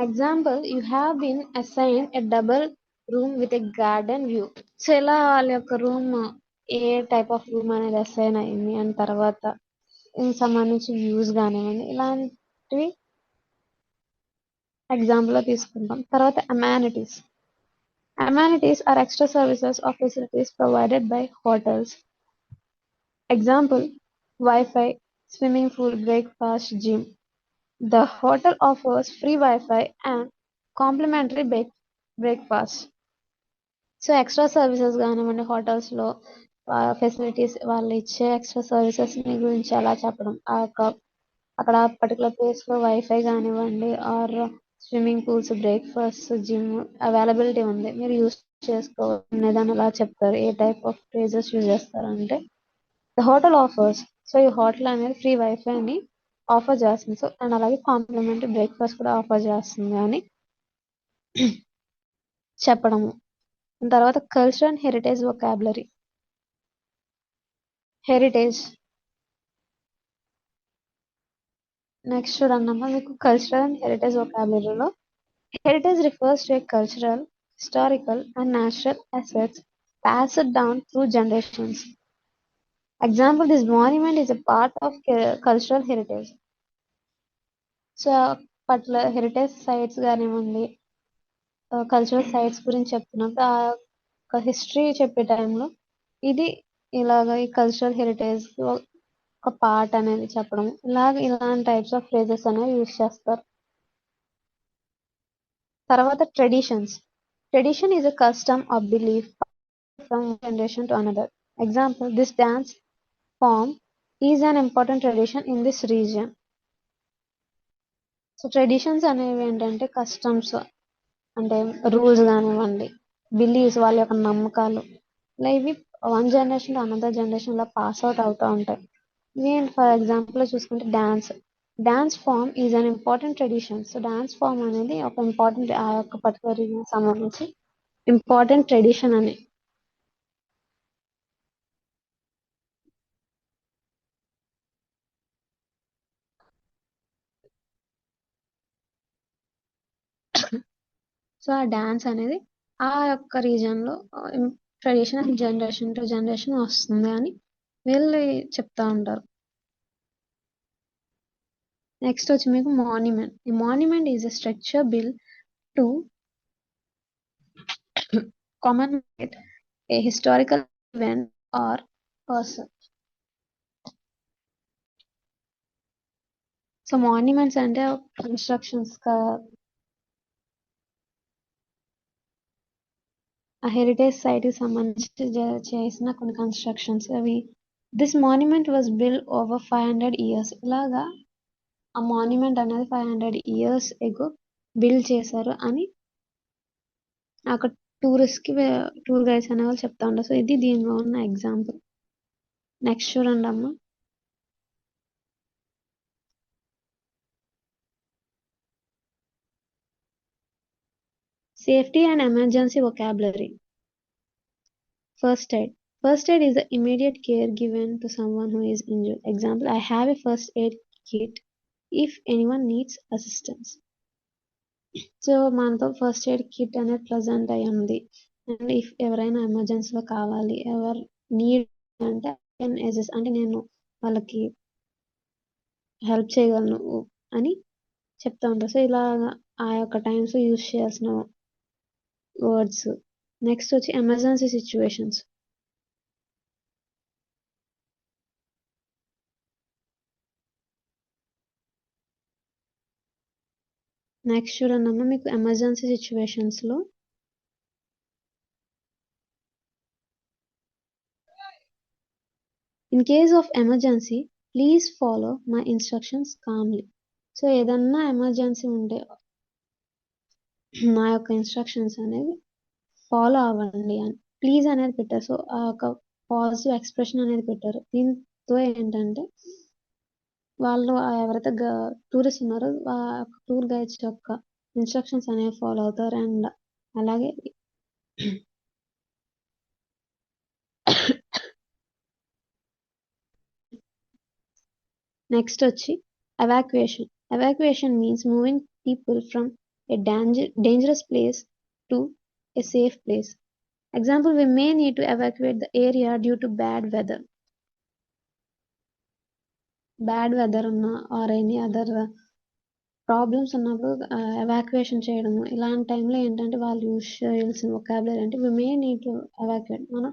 Example, you have been assign a double room with a garden view. So ఇలా వాళ్ళ యొక్క రూమ్ ఏ టైప్ ఆఫ్ రూమ్ అనేది అసైన్ అయింది అండ్ తర్వాత దీనికి సంబంధించి వ్యూస్ కానివ్వండి, ఇలాంటివి ఎగ్జాంపుల్ లో తీసుకుంటాం. తర్వాత అమానిటీస్. Amenities are extra services or facilities provided by hotels. Example, Wi-Fi, swimming pool, breakfast, gym. The hotel offers free Wi-Fi and complimentary breakfast. So extra services కానివ్వండి, హోటల్స్లో ఫెసిలిటీస్ వాళ్ళు ఇచ్చే ఎక్స్ట్రా సర్వీసెస్ గురించి అలా చెప్పడం. అక్కడ పర్టికులర్ ప్లేస్లో వైఫై కానివ్వండి or swimming pools, breakfast, gym availability ఉంది, మీరు యూస్ చేసుకోవాలి దాన్ని అలా చెప్తారు. A type of places use చేస్తారంటే ద హోటల్ ఆఫర్స్. సో ఈ హోటల్ అనేది ఫ్రీ వైఫైని ఆఫర్ చేస్తుంది. సో అండ్ అలాగే కాంప్లిమెంటరీ బ్రేక్ఫాస్ట్ కూడా ఆఫర్ చేస్తుంది అని చెప్పడము. తర్వాత culture and heritage vocabulary. Heritage. Next చూడమ్మా, మీకు కల్చరల్ అండ్ హెరిటేజ్ వొకాబులరీలో heritage refers to a cultural, historical, and natural assets passed down through generations. Example, this monument is a part of cultural heritage. So particular heritage sites కానివ్వండి, cultural sites గురించి చెప్తున్నప్పుడు ఆ history చెప్పే టైంలో ఇది ఇలాగ ఈ కల్చరల్ హెరిటేజ్ ఒక పార్ట్ అనేది చెప్పడం ఇలాంటి టైప్స్ ఆఫ్ ఫ్రేజెస్ అనేవి యూస్ చేస్తారు. తర్వాత tradition is a custom or belief from one generation to another. Example, this dance form is an important tradition in this region. So traditions అనేవి ఏంటంటే customs, అంటే రూల్స్ కానివ్వండి, బిలీవ్స్ వాళ్ళ యొక్క నమ్మకాలు, ఇలా ఇవి one generation to another generation ఇలా పాస్ అవుట్ అవుతూ ఉంటాయి. నేను ఫర్ ఎగ్జాంపుల్ చూసుకుంటే dance form is an important tradition. So dance form అనేది ఒక ఇంపార్టెంట్, ఆ యొక్క పర్టికులర్ రీజన్ సంబంధించి ఇంపార్టెంట్ ట్రెడిషన్ అని. సో ఆ డాన్స్ అనేది ఆ యొక్క రీజన్లో ట్రెడిషన్ జనరేషన్ టు జనరేషన్ వస్తుంది అని వీళ్ళు చెప్తా ఉంటారు. నెక్స్ట్ వచ్చి మీకు మాన్యుమెంట్. ఈ monument is a structure bill to commemorate a historical event or person. So monuments అంటే కన్స్ట్రక్షన్స్, ఆ హెరిటేజ్ సైట్ కి సంబంధించి చేసిన కొన్ని కన్స్ట్రక్షన్స్ అవి. This monument was build over 500 years. ఇలాగా ఆ మాన్యుమెంట్ అనేది 500 years ఎగో బిల్డ్ చేశారు అని అక్కడ టూర్ గైడ్స్ అనే వాళ్ళు చెప్తా ఉంటారు. సో ఇది దీనిలో ఉన్న ఎగ్జాంపుల్. నెక్స్ట్ చూడండి అమ్మ. Safety and emergency vocabulary. First aid. First aid is the immediate care given to someone who is injured. Example, I have a first aid kit if anyone needs assistance. So మనతో first aid kit అనేది present అయి ఉంది, and if ఎవరైనా ఎమర్జెన్సీలో కావాలి, ఎవరు need అంటే అంటే నేను వాళ్ళకి హెల్ప్ చేయగలను అని చెప్తా ఉంటారు. సో ఇలా ఆ యొక్క టైమ్స్ యూజ్ చేయాల్సిన వర్డ్స్. నెక్స్ట్ వచ్చి ఎమర్జెన్సీ సిచ్యువేషన్స్. నెక్స్ట్ చూడండి అమ్మ, మీకు ఎమర్జెన్సీ సిచ్యువేషన్స్ లో in case of emergency please follow my instructions Kamli. So ఏదన్నా ఎమర్జెన్సీ ఉంటే నా యొక్క ఇన్స్ట్రక్షన్స్ అనేది ఫాలో అవ్వండి అని ప్లీజ్ అనేది పెట్టారు. సో ఆ యొక్క పాజిటివ్ ఎక్స్ప్రెషన్ అనేది పెట్టారు. దీంతో ఏంటంటే వాళ్ళు ఎవరైతే టూరిస్ట్ ఉన్నారో ఆ టూర్ గైడ్స్ యొక్క ఇన్స్ట్రక్షన్స్ అనేవి ఫాలో అవుతారు. అండ్ అలాగే నెక్స్ట్ వచ్చి evacuation. Evacuation means moving people from A dangerous place to a safe place. Example, we may need to evacuate the area due to bad weather. Bad weather ఉన్నా or any other problems ఉన్నప్పుడు evacuation చేయడము. ఇలాంటి టైంలో ఏంటంటే వాళ్ళు use చేయాల్సిన vocabulary అంటే వి may need to evacuate. మనం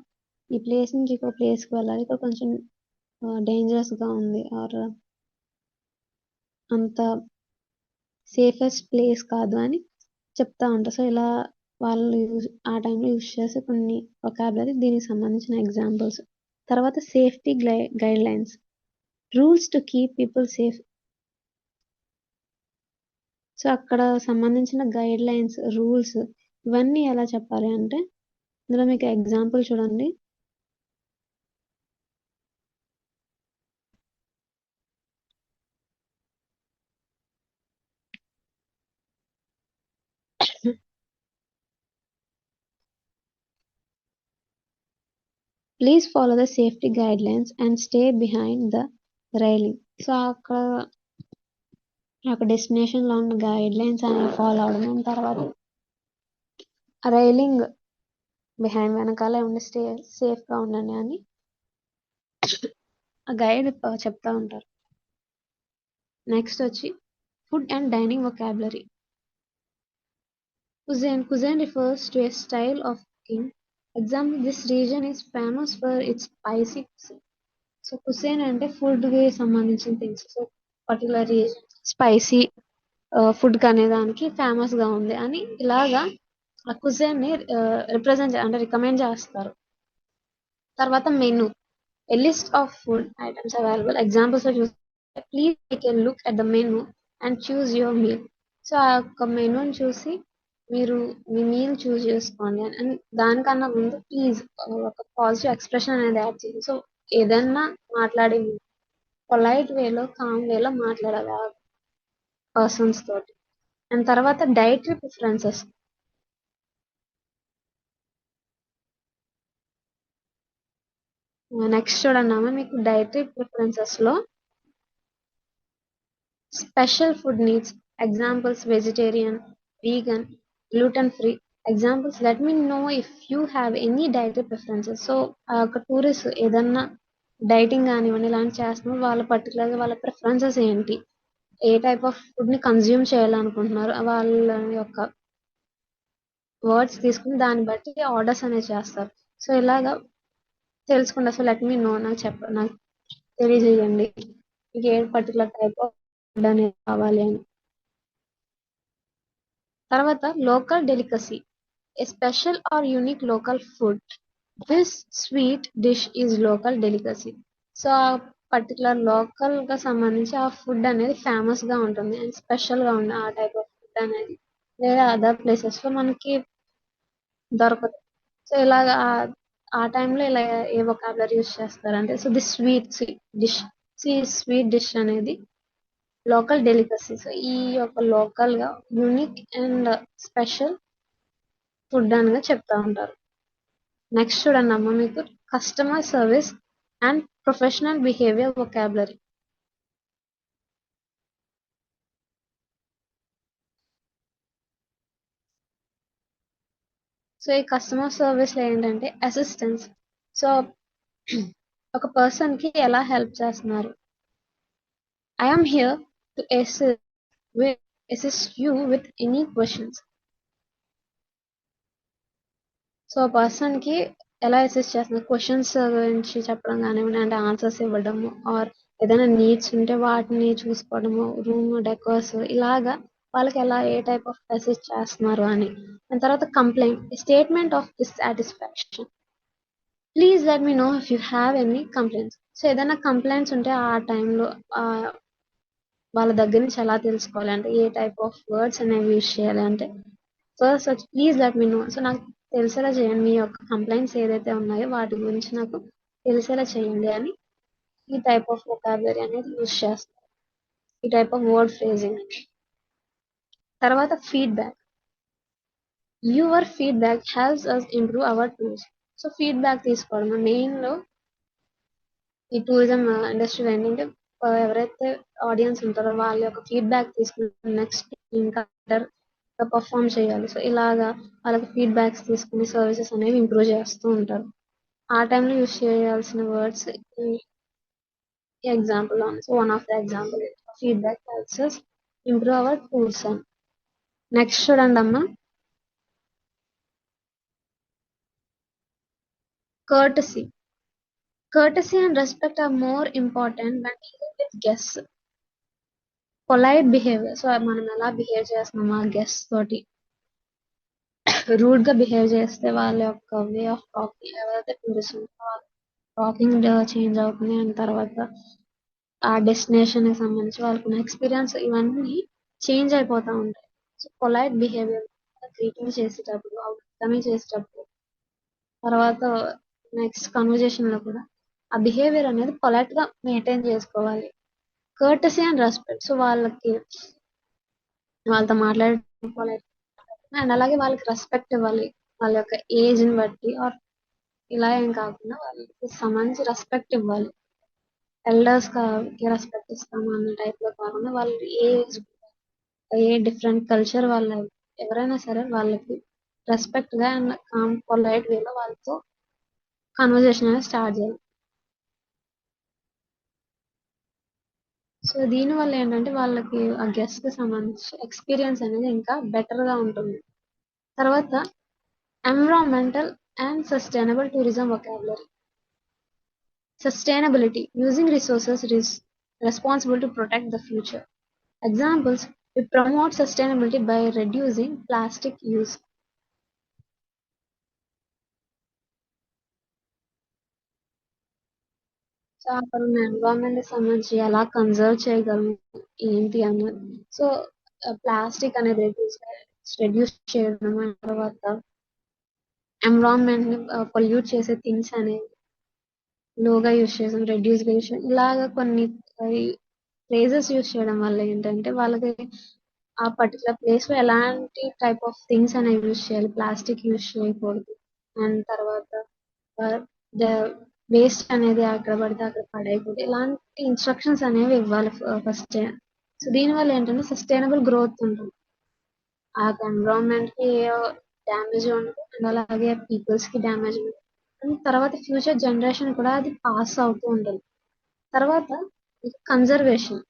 ఈ ప్లేస్ నుంచి ఇంకో ప్లేస్కి వెళ్ళాలి, ఇక్కడ కొంచెం డేంజరస్గా ఉంది ఆర్ అంత సేఫెస్ట్ ప్లేస్ కాదు అని చెప్తా ఉంటారు. సో ఇలా వాళ్ళు ఆ టైంలో యూజ్ చేసే కొన్ని వొకాబులరీ దీనికి సంబంధించిన ఎగ్జాంపుల్స్. తర్వాత safety guide lines, rules to keep people safe. So అక్కడ సంబంధించిన గైడ్ లైన్స్, రూల్స్ ఇవన్నీ ఎలా చెప్పాలి అంటే ఇందులో మీకు ఎగ్జాంపుల్ చూడండి. Please follow the safety guide lines and stay behind the railing. So అక్కడ డెస్టినేషన్ లో ఉన్న గైడ్ లైన్స్ అనేవి ఫాలో అవడం, తర్వాత రైలింగ్ బిహైండ్ వెనకాల ఉండి స్టే సేఫ్ గా ఉండండి అని ఆ గైడ్ చెప్తా ఉంటారు. నెక్స్ట్ వచ్చి food and dining vocabulary. Cuisine refers to a style of cooking. Example, this region is famous for its spicy cuisine. So so cuisine అంటే ఫుడ్ కి సంబంధించిన things. So particularly spicy food అనే దానికి famous గా ఉంది అని ఇలాగా ఆ కుసేన్ ని రిప్రజెంట్ అంటే రికమెండ్ చేస్తారు. తర్వాత menu, a list of food items available. Examples are used. Please take a look at the menu and choose your meal. So ఆ యొక్క మెనూని చూసి మీరు మీ మీల్ చూస్ చేసుకోండి అండ్ దానికన్నా ముందు ప్లీజ్ ఒక పాజిటివ్ ఎక్స్ప్రెషన్ అనేది యాడ్ చేయండి. సో ఏదన్నా మాట్లాడే పొలైట్ వేలో కామ్ వేలో మాట్లాడాలి ఆ పర్సన్స్ తోటి. అండ్ తర్వాత డైటరీ ప్రిఫరెన్సెస్. నెక్స్ట్ చూడండి అమ్మ, మీకు డైటరీ ప్రిఫరెన్సెస్ లో special food needs. Examples vegetarian, vegan, gluten free. Examples, let me know if you have any dietary preferences. So ఒక టూరిస్ట్ ఏదన్నా డైటింగ్ కానివ్వండి ఇలాంటి చేస్తున్నారు, వాళ్ళ పర్టికులర్గా వాళ్ళ ప్రిఫరెన్సెస్ ఏంటి, ఏ టైప్ ఆఫ్ ఫుడ్ ని కన్జ్యూమ్ చేయాలనుకుంటున్నారు, వాళ్ళ యొక్క వర్డ్స్ తీసుకుని దాన్ని బట్టి ఆర్డర్స్ అనేవి చేస్తారు. సో ఇలాగా తెలుసుకుంటా. సో లెట్ మీ నో, నాకు తెలియజేయండి మీకు ఏ పర్టికులర్ టైప్ ఆఫ్ ఫుడ్ అనేది కావాలి అని. తర్వాత local delicacy, a special or unique local food. This sweet dish is local delicacy. So ఆ పర్టికులర్ లోకల్ గా సంబంధించి ఆ ఫుడ్ అనేది ఫేమస్ గా ఉంటుంది అండ్ స్పెషల్ గా ఉంది ఆ టైప్ ఆఫ్ ఫుడ్ అనేది వేరే అదర్ ప్లేసెస్ లో మనకి దొరకదు. సో ఇలాగ ఆ టైంలో ఇలా ఏ వొకాబులరీ యూస్ చేస్తారంటే, so the dish sweet dish అనేది లోకల్ డెలికసీ. సో ఈ యొక్క లోకల్ గా యూనిక్ అండ్ స్పెషల్ ఫుడ్ అనగా చెప్తా ఉంటారు. నెక్స్ట్ చూడండి అమ్మ, మీకు customer service and professional behaviour vocabulary. So ఈ కస్టమర్ సర్వీస్ లో ఏంటంటే అసిస్టెన్స్. సో ఒక పర్సన్ కి ఎలా హెల్ప్ చేస్తున్నారు. I'm here to assist you with any questions. So person కి ఎలా అసిస్ట్ చేస్తున్నారు, క్వశ్చన్స్ గురించి చెప్పడం కానివ్వండి, అంటే ఆన్సర్స్ ఇవ్వడము, ఆర్ ఏదైనా నీడ్స్ ఉంటే వాటిని చూసుకోవడము, రూమ్ డెకోర్స్ ఇలాగా వాళ్ళకి ఎలా ఏ టైప్ ఆఫ్ అసిస్ట్ చేస్తున్నారు అని. దాని తర్వాత complaint, statement of dissatisfaction. Please let me know if you have any complaints. So ఏదైనా కంప్లైంట్స్ ఉంటే ఆ టైంలో వాళ్ళ దగ్గర నుంచి ఎలా తెలుసుకోవాలి అంటే ఏ టైప్ ఆఫ్ వర్డ్స్ అనేవి యూజ్ చేయాలి అంటే ఫస్ట్ వచ్చి please let me know. So నాకు తెలిసేలా చేయండి, మీ యొక్క కంప్లైంట్స్ ఏదైతే ఉన్నాయో వాటి గురించి నాకు తెలిసేలా చేయండి అని ఈ టైప్ ఆఫ్ వొకాబులరీ అనేది యూజ్ చేస్తారు, ఈ టైప్ ఆఫ్ వర్డ్ ఫ్రేజింగ్. తర్వాత feedback, your feedback helps us improve our tools. So feedback తీసుకోవడం మెయిన్ లో ఈ టూరిజం ఇండస్ట్రీలో ఏంటంటే ఎవరైతే ఆడియన్స్ ఉంటారో వాళ్ళ యొక్క ఫీడ్బ్యాక్ తీసుకుని నెక్స్ట్ ఇంకా బెటర్ పర్ఫామ్ చేయాలి. సో ఇలాగా వాళ్ళకి ఫీడ్బ్యాక్స్ తీసుకుని సర్వీసెస్ అనేవి ఇంప్రూవ్ చేస్తూ ఉంటారు. ఆ టైంలో యూస్ చేయాల్సిన వర్డ్స్ ఈ example so one of the example feedback helps improve our tools అని. నెక్స్ట్ చూడండి అమ్మా, courtesy. Courtesy and respect are more important when dealing with guests. Polite behaviour, so మనం ఎలా బిహేవ్ చేస్తున్నాం ఆ గెస్ట్ తోటి. రూడ్ గా బిహేవ్ చేస్తే వాళ్ళ యొక్క వే ఆఫ్ టాకింగ్ ఎవరైతే టూరిస్ట్ టాకింగ్ చేంజ్ అవుతుంది. అండ్ తర్వాత ఆ డెస్టినేషన్ కి సంబంధించి వాళ్ళకున్న ఎక్స్పీరియన్స్ ఇవన్నీ చేంజ్ అయిపోతా ఉంటాయి. సో పొలైట్ బిహేవియర్, గ్రీటింగ్ చేసేటప్పుడు, వెల్కమింగ్ చేసేటప్పుడు, తర్వాత నెక్స్ట్ కన్వర్జేషన్ లో కూడా ఆ బిహేవియర్ అనేది పొలైట్ గా మెయింటైన్ చేసుకోవాలి. కర్టసీ అండ్ రెస్పెక్ట్, సో వాళ్ళతో మాట్లాడే పొలైట్ అండ్ అలాగే వాళ్ళకి రెస్పెక్ట్ ఇవ్వాలి. వాళ్ళ యొక్క ఏజ్ ని బట్టి ఆర్ ఇలా ఏం కాకుండా వాళ్ళకి సంబంధించి రెస్పెక్ట్ ఇవ్వాలి. ఎల్డర్స్ కి రెస్పెక్ట్ ఇస్తాము అన్న టైప్ లో కాకుండా వాళ్ళు ఏ డిఫరెంట్ కల్చర్ వాళ్ళ ఎవరైనా సరే వాళ్ళకి రెస్పెక్ట్ గా అండ్ కామ్ పొలైట్ వేలో వాళ్ళతో కన్వర్జేషన్ అనేది స్టార్ట్ చేయాలి. సో దీని వల్ల ఏంటంటే వాళ్ళకి ఆ గెస్ట్ కి సంబంధించి ఎక్స్పీరియన్స్ అనేది ఇంకా బెటర్ గా ఉంటుంది. తర్వాత environmental and sustainable tourism vocabulary. Sustainability, using resources responsible to protect the future. Examples, we promote sustainability by reducing plastic use. So, అక్కడున్న ఎన్విరాన్మెంట్‌కి సంబంధించి ఎలా కన్జర్వ్ చేయగలము ఏంటి అన్నది. సో, ప్లాస్టిక్ అనేది రెడ్యూస్ చేయడం, తర్వాత ఎన్విరాన్మెంట్‌ని పొల్యూట్ చేసే థింగ్స్ అనేవి లోగా యూజ్ చేసాం, రెడ్యూస్‌గా యూజ్ చేసాం. ఇలాగ కొన్ని ఫ్రేజెస్ యూజ్ చేయడం వల్ల ఏంటంటే వాళ్ళకి ఆ పర్టికులర్ ప్లేస్‌లో ఎలాంటి టైప్ ఆఫ్ థింగ్స్ అనేవి యూజ్ చేయాలి, ప్లాస్టిక్ యూజ్ చేయకూడదు. అండ్ తర్వాత ద వేస్ట్ అనేది అక్కడ పడితే అక్కడ పడేయకూడదు. ఇలాంటి ఇన్‌స్ట్రక్షన్స్ అనేవి ఇవ్వాలి ఫస్టే. సో, దీనివల్ల ఏంటంటే సస్టైనబుల్ గ్రోత్ ఉంటుంది. ఆ ఎన్విరాన్మెంట్‌కి డ్యామేజ్ ఉండదు. అండ్ అలాగే పీపుల్స్‌కి డ్యామేజ్ ఉండదు. అండ్ తర్వాత ఫ్యూచర్ జనరేషన్ కూడా అది పాస్ అవుతూ ఉంటుంది. తర్వాత conservation.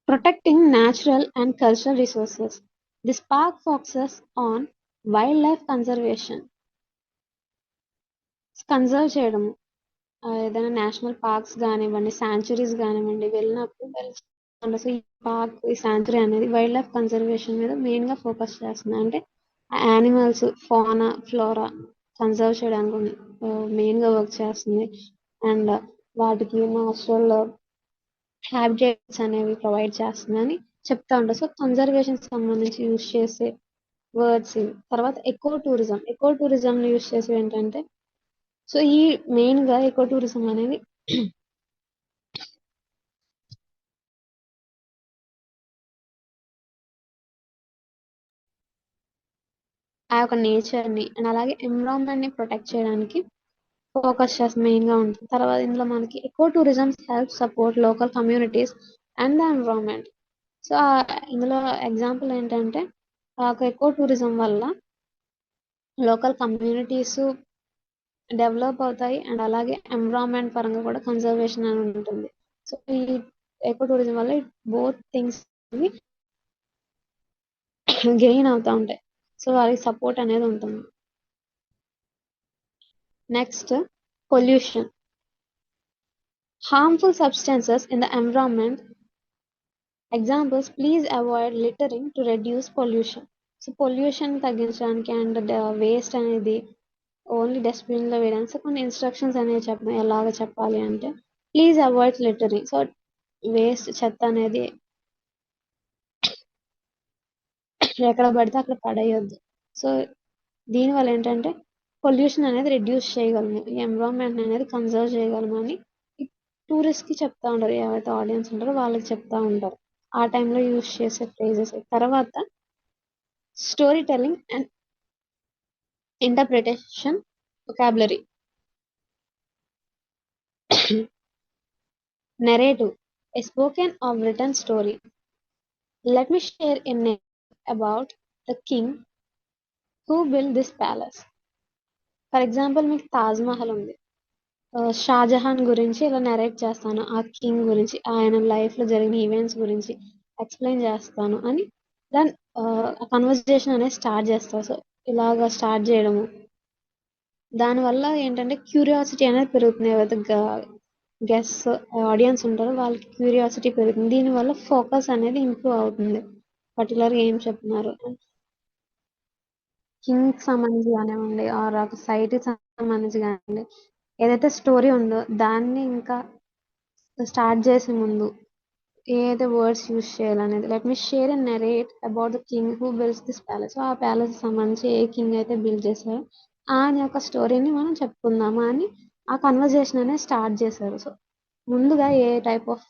Protecting natural and cultural resources. This park focuses on wildlife conservation. Conserve చేయడం, ఏదైనా నేషనల్ పార్క్స్ కానివ్వండి, శాంచురీస్ కానివ్వండి, వెళ్ళినప్పుడు సో ఈ పార్క్, ఈ శాంచురీ అనేది వైల్డ్ లైఫ్ కన్జర్వేషన్ మీద మెయిన్ గా ఫోకస్ చేస్తుంది. అంటే యానిమల్స్, ఫానా, ఫ్లోరా కన్జర్వ్ చేయడానికి మెయిన్ గా వర్క్ చేస్తుంది. అండ్ వాటికి నేచురల్ హ్యాబిటేట్స్ అనేవి ప్రొవైడ్ చేస్తుందని చెప్తా ఉంటారు. సో కన్జర్వేషన్ సంబంధించి యూజ్ చేసే వర్డ్స్ ఇవి. తర్వాత ఎకో టూరిజం యూజ్ చేసేవి ఏంటంటే, సో ఈ మెయిన్ గా ఎకో టూరిజం అనేది ఆ యొక్క నేచర్ ని అండ్ అలాగే ఎన్విరాన్మెంట్ ని ప్రొటెక్ట్ చేయడానికి ఫోకస్ చేసి మెయిన్ గా ఉంటుంది. తర్వాత ఇందులో మనకి eco tourism help support local communities and the environment. So ఇందులో ఎగ్జాంపుల్ ఏంటంటే, ఆ యొక్క ఎకో టూరిజం వల్ల లోకల్ కమ్యూనిటీస్ డెవలప్ అవుతాయి అండ్ అలాగే ఎన్విరాన్మెంట్ పరంగా కూడా కన్జర్వేషన్ అని ఉంటుంది. సో ఈ ఎకో టూరిజం వల్ల బోత్ థింగ్స్ గెయిన్ అవుతా ఉంటాయి. సో వారికి సపోర్ట్ అనేది ఉంటుంది. Next, pollution. Harmful substances in the environment. Examples, please avoid littering to reduce pollution. So pollution తగ్గించడానికి అండ్ వేస్ట్ అనేది ఓన్లీ డస్ట్బిన్ లో వేయడానికి సో కొన్ని ఇన్స్ట్రక్షన్స్ అనేవి చెప్పడం ఎలాగ చెప్పాలి అంటే, please avoid littering. So waste, చెత్త అనేది ఎక్కడ పడితే అక్కడ పడేయొద్దు. సో దీనివల్ల ఏంటంటే పొల్యూషన్ అనేది రెడ్యూస్ చేయగలము, ఈ ఎన్విరాన్మెంట్ అనేది కన్జర్వ్ చేయగలము అని టూరిస్ట్ కి చెప్తా ఉంటారు. ఎవరైతే ఆడియన్స్ ఉంటారో వాళ్ళకి చెప్తా ఉంటారు. ఆ టైంలో యూజ్ చేసే ఫ్రేజెస్. తర్వాత story telling and interpretation vocabulary. Narrative, a spoken or written story. Let me share a narrative about the king who built this palace. For example, మీకు తాజ్ మహల్ ఉంది. షాజహాన్ గురించి ఇలా నెరేట్ చేస్తాను, ఆ కింగ్ గురించి, ఆయన లైఫ్ లో జరిగిన ఈవెంట్స్ గురించి ఎక్స్ప్లెయిన్ చేస్తాను అని దాని కన్వర్జేషన్ అనేది స్టార్ట్ చేస్తారు. సో ఇలాగా స్టార్ట్ చేయడము, దానివల్ల ఏంటంటే క్యూరియాసిటీ అనేది పెరుగుతుంది. ఎవరైతే గెస్ ఆడియన్స్ ఉంటారో వాళ్ళకి క్యూరియాసిటీ పెరుగుతుంది. దీనివల్ల ఫోకస్ అనేది ఇంప్రూవ్ అవుతుంది. పర్టికులర్గా ఏం చెప్తున్నారు, కింగ్ సంబంధించి కానివ్వండి ఆర్ ఒక సైట్ సంబంధించి కానివ్వండి, ఏదైతే స్టోరీ ఉందో దాన్ని ఇంకా స్టార్ట్ చేసే ముందు ఏదైతే వర్డ్స్ యూజ్ చేయాలనేది, let me share and narrate about the king who builds this palace. ఆ ప్యాలెస్ సంబంధించి ఏ కింగ్ అయితే బిల్డ్ చేశారో ఆయన యొక్క స్టోరీని మనం చెప్పుకుందామా అని ఆ కన్వర్జేషన్ అనేది స్టార్ట్ చేశారు. సో ముందుగా ఏ టైప్ ఆఫ్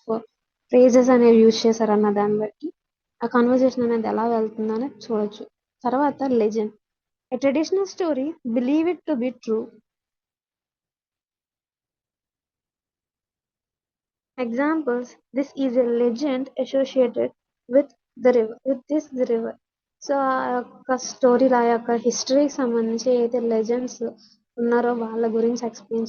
ఫ్రేజెస్ అనేవి యూజ్ చేశారు అన్న దాన్ని బట్టి ఆ కన్వర్జేషన్ అనేది ఎలా వెళ్తుందని చూడొచ్చు. తర్వాత legend, a traditional story, believe it to be true. Examples, this is a legend associated with the river. So ఆ యొక్క స్టోరీలో ఆ యొక్క హిస్టరీకి సంబంధించి ఏదైతే లెజెండ్స్ ఉన్నారో వాళ్ళ గురించి ఎక్స్ప్లెయిన్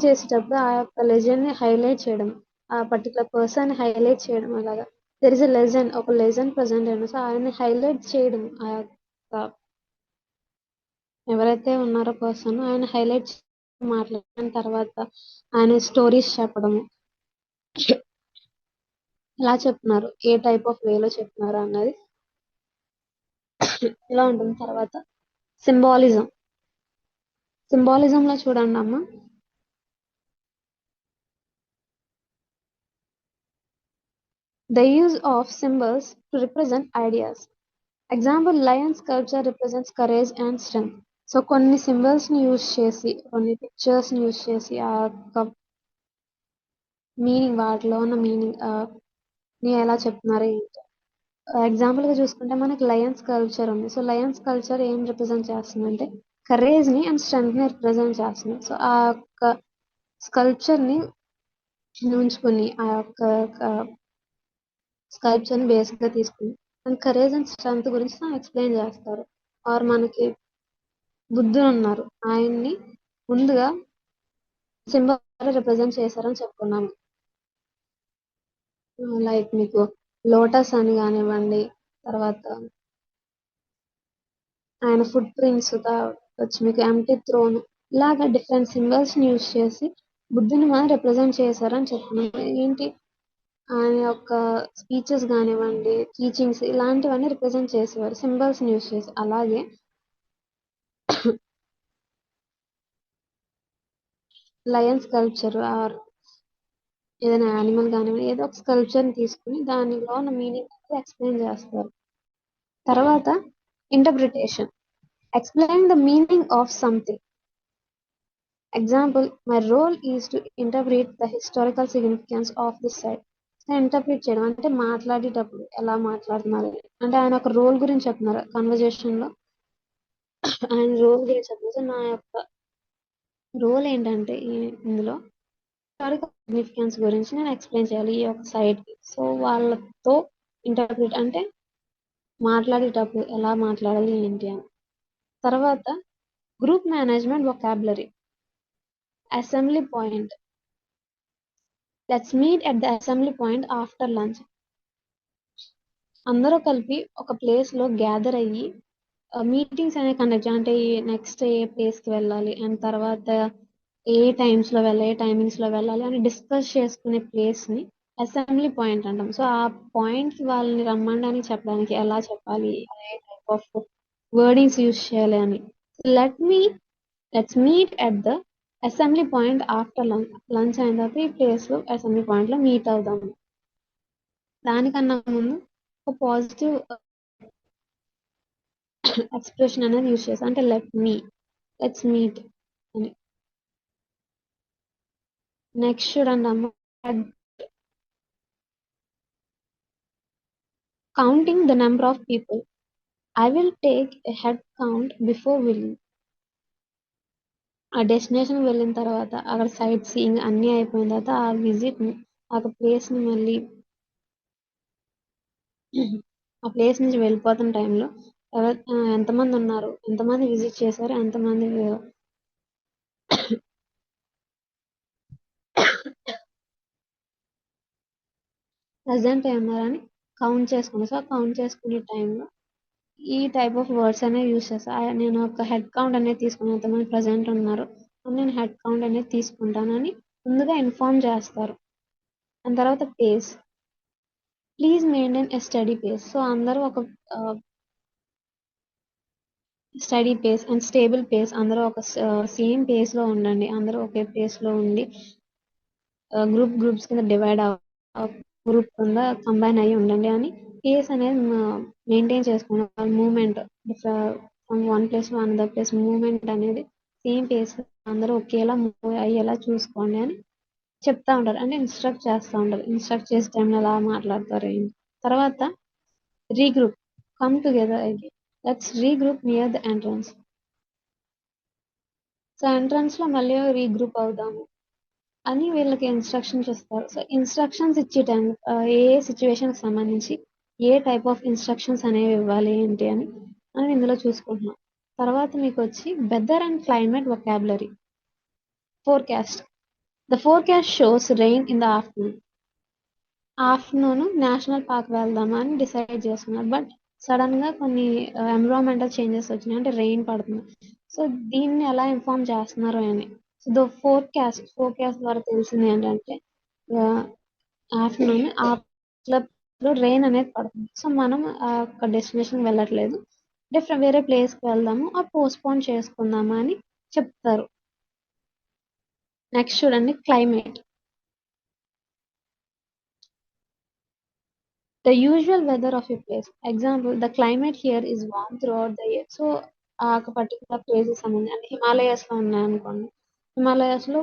చేసేటప్పుడు ఆ యొక్క లెజెండ్ ని హైలైట్ చేయడం, ఆ పర్టికులర్ పర్సన్ ని హైలైట్ చేయడం. అలాగా దెర్ ఇస్ ఎ లెజెండ్, ఒక లెజెండ్ ప్రజెంట్ అయిన సో ఆయన్ని హైలైట్ చేయడం ఆ యొక్క ఎవరైతే ఉన్నారో పర్సన్ ఆయన హైలైట్ మాట్లాడిన తర్వాత ఆయన స్టోరీస్ చెప్పడము ఎలా చెప్తున్నారు, ఏ టైప్ ఆఫ్ వేలో చెప్తున్నారు అన్నది ఇలా ఉంటుంది. తర్వాత సింబాలిజం. సింబాలిజంలో చూడండి అమ్మ, the use of symbols to represent ideas. Example, lion sculpture represents courage and strength. So కొన్ని సింబల్స్ ని యూజ్ చేసి, కొన్ని పిక్చర్స్ ని యూజ్ చేసి ఆ యొక్క మీనింగ్, వాటిలో ఉన్న మీనింగ్ ని ఎలా చెప్తున్నారు ఏంటి. ఎగ్జాంపుల్ గా చూసుకుంటే మనకి లయన్స్ కల్చర్ ఉంది. సో లయన్స్ కల్చర్ ఏం రిప్రజెంట్ చేస్తుందంటే కరేజ్ ని అండ్ స్ట్రెంగ్త్ ని రిప్రజెంట్ చేస్తుంది. సో ఆ యొక్క స్కల్ప్చర్ ని ఉంచుకుని, ఆ యొక్క స్కల్ప్చర్ ని బేసిక్ గా తీసుకుని మన కరేజ్ అండ్ స్ట్రెంగ్త్ గురించి ఎక్స్ప్లెయిన్ చేస్తారు. ఆర్ మనకి బుద్ధుడు ఉన్నారు, ఆయన్ని ముందుగా సింబల్ రిప్రజెంట్ చేశారని చెప్పుకున్నాము. లైక్ మీకు లోటస్ అని కానివ్వండి, తర్వాత ఆయన ఫుట్ ప్రింట్స్ వచ్చి మీకు ఎంటీ థ్రోన్, ఇలాగా డిఫరెంట్ సింబల్స్ ని యూజ్ చేసి బుద్ధుని మనం రిప్రజెంట్ చేశారని చెప్తున్నాం. ఏంటి, ఆయన యొక్క స్పీచెస్ కానివ్వండి, టీచింగ్స్ ఇలాంటివన్నీ రిప్రజెంట్ చేసేవారు సింబల్స్ ని యూజ్ చేసి. అలాగే లయన్ స్కల్ప్చర్ ఆర్ ఏదైనా యానిమల్ కానివ్వండి, ఏదో ఒక స్కల్ప్చర్ ని తీసుకుని దానిలో ఉన్న మీనింగ్ ఎక్స్ప్లెయిన్ చేస్తారు. తర్వాత interpretation. Explain the meaning of something. Example, my role is to interpret the historical significance of this site. So interpret చేయడం అంటే మాట్లాడేటప్పుడు ఎలా మాట్లాడుతున్నారు అంటే ఆయన ఒక రోల్ గురించి చెప్తున్నారు కన్వర్జేషన్ లో, ఆయన రోల్ గురించి చెప్తున్నారు. సో నా యొక్క రోల్ ఏంటంటే ఇందులో హిస్టారికల్ సిగ్నిఫికెన్స్ గురించి నేను ఎక్స్ప్లెయిన్ చేయాలి ఈ యొక్క సైట్ కి. సో వాళ్ళతో ఇంటర్ప్రిట్ అంటే మాట్లాడేటప్పుడు ఎలా మాట్లాడాలి ఏంటి అని. తర్వాత group management vocabulary. Assembly point. Let's meet at the assembly point after lunch. అందరూ కలిపి ఒక ప్లేస్ లో గ్యాదర్ అయ్యి మీటింగ్స్ అనేవి కండక్ట్ చేయాలి. అంటే నెక్స్ట్ ఏ ప్లేస్ కి వెళ్ళాలి అండ్ తర్వాత ఏ టైమ్స్ లో వెళ్ళాలి, ఏ టైమింగ్స్ లో వెళ్ళాలి అని డిస్కస్ చేసుకునే ప్లేస్ ని అసెంబ్లీ పాయింట్ అంటాం. సో ఆ పాయింట్ కి వాళ్ళని రమ్మడానికి చెప్పడానికి ఎలా చెప్పాలి, ఏ టైప్ ఆఫ్ వర్డింగ్స్ యూజ్ చేయాలి అని. Let's meet at the assembly point after lunch. Lunch అయిన తర్వాత ఈ ప్లేస్ లో అసెంబ్లీ పాయింట్ లో మీట్ అవుదాం. దానికన్నా ముందు ఒక పాజిటివ్ ఎక్స్ప్రెషన్ అనేది యూజ్ చేస్తాం, అంటే లెట్స్ మీట్ అని. నెక్స్ట్ చూడండి అమ్మ, counting the number of people. I will take a head count before willing. ఆ డెస్టినేషన్ వెళ్ళిన తర్వాత అక్కడ సైట్ సీయింగ్ అన్ని అయిపోయిన తర్వాత ఆ విజిట్ ని, ఆ ప్లేస్ ని మళ్ళీ ఆ ప్లేస్ నుంచి వెళ్ళిపోతున్న టైంలో ఎంతమంది ఉన్నారు, ఎంతమంది విజిట్ చేశారు, ఎంతమంది ప్రెసెంట్ అయి ఉన్నారని కౌంట్ చేసుకున్నాను. సో కౌంట్ చేసుకునే టైంలో ఈ టైప్ ఆఫ్ వర్డ్స్ అనేవి యూజ్ చేస్తాను. నేను ఒక హెడ్ కౌంట్ అనేది తీసుకున్నాను, ఎంతమంది ప్రెసెంట్ ఉన్నారు, నేను హెడ్ కౌంట్ అనేది తీసుకుంటానని ముందుగా ఇన్ఫార్మ్ చేస్తారు. దాని తర్వాత pace. Please maintain a steady pace. So అందరూ ఒక steady pace and stable pace, అందరూ ఒక సేమ్ పేస్ లో ఉండండి, అందరూ ఒకే పేస్ లో ఉండి గ్రూప్స్ కింద డివైడ్ గ్రూప్ కింద కంబైన్ అయ్యి ఉండండి అని పేస్ అనేది మెయింటైన్ చేసుకున్నాం. Movement from one place to another place, movement అనేది సేమ్ పేస్ అందరూ ఒకేలా మూవ్ అయ్యేలా చూసుకోండి అని చెప్తా ఉంటారు, అంటే ఇన్స్ట్రక్ట్ చేస్తూ ఉంటారు. ఇన్స్ట్రక్ట్ చేసే టైంలో ఎలా మాట్లాడతారు ఏంటి. తర్వాత regroup. Come together again. Let's regroup near the entrance. So entrance లో మళ్ళీ రీగ్రూప్ అవుదాము అని వీళ్ళకి ఇన్స్ట్రక్షన్స్ ఇస్తారు. సో ఇన్స్ట్రక్షన్స్ ఇచ్చే టైం ఏ సిచ్యువేషన్ కి సంబంధించి ఏ టైప్ ఆఫ్ ఇన్స్ట్రక్షన్స్ అనేవి ఇవ్వాలి ఏంటి అని మనం ఇందులో చూసుకుంటున్నాం. తర్వాత మీకు వచ్చి weather and climate vocabulary. Forecast. The forecast shows rain in the afternoon. National park వెళ్దామా అని డిసైడ్ చేస్తున్నారు, బట్ సడన్ గా కొన్ని ఎన్విరాన్మెంటల్ చేంజెస్ వచ్చినాయి అంటే రెయిన్ పడుతుంది. సో దీన్ని ఎలా ఇన్ఫార్మ్ చేస్తున్నారు అని. సో ఫోర్కాస్ట్ ద్వారా తెలిసింది ఏంటంటే ఆఫ్టర్నూన్ ఆ క్లబ్ లో రెయిన్ అనేది పడుతుంది. సో మనం ఆ ఒక డెస్టినేషన్ వెళ్ళట్లేదు, డిఫరెంట్ వేరే ప్లేస్ కి వెళ్దాము, ఆ పోస్ట్పోన్ చేసుకుందాము అని చెప్తారు. నెక్స్ట్ చూడండి, climate. The usual weather of a place. Example, the climate here is warm throughout the year. So ఆ ఒక పర్టికులర్ ప్లేసెస్ అనేది అంటే హిమాలయాస్ లో ఉన్నాయనుకోండి, హిమాలయాస్ లో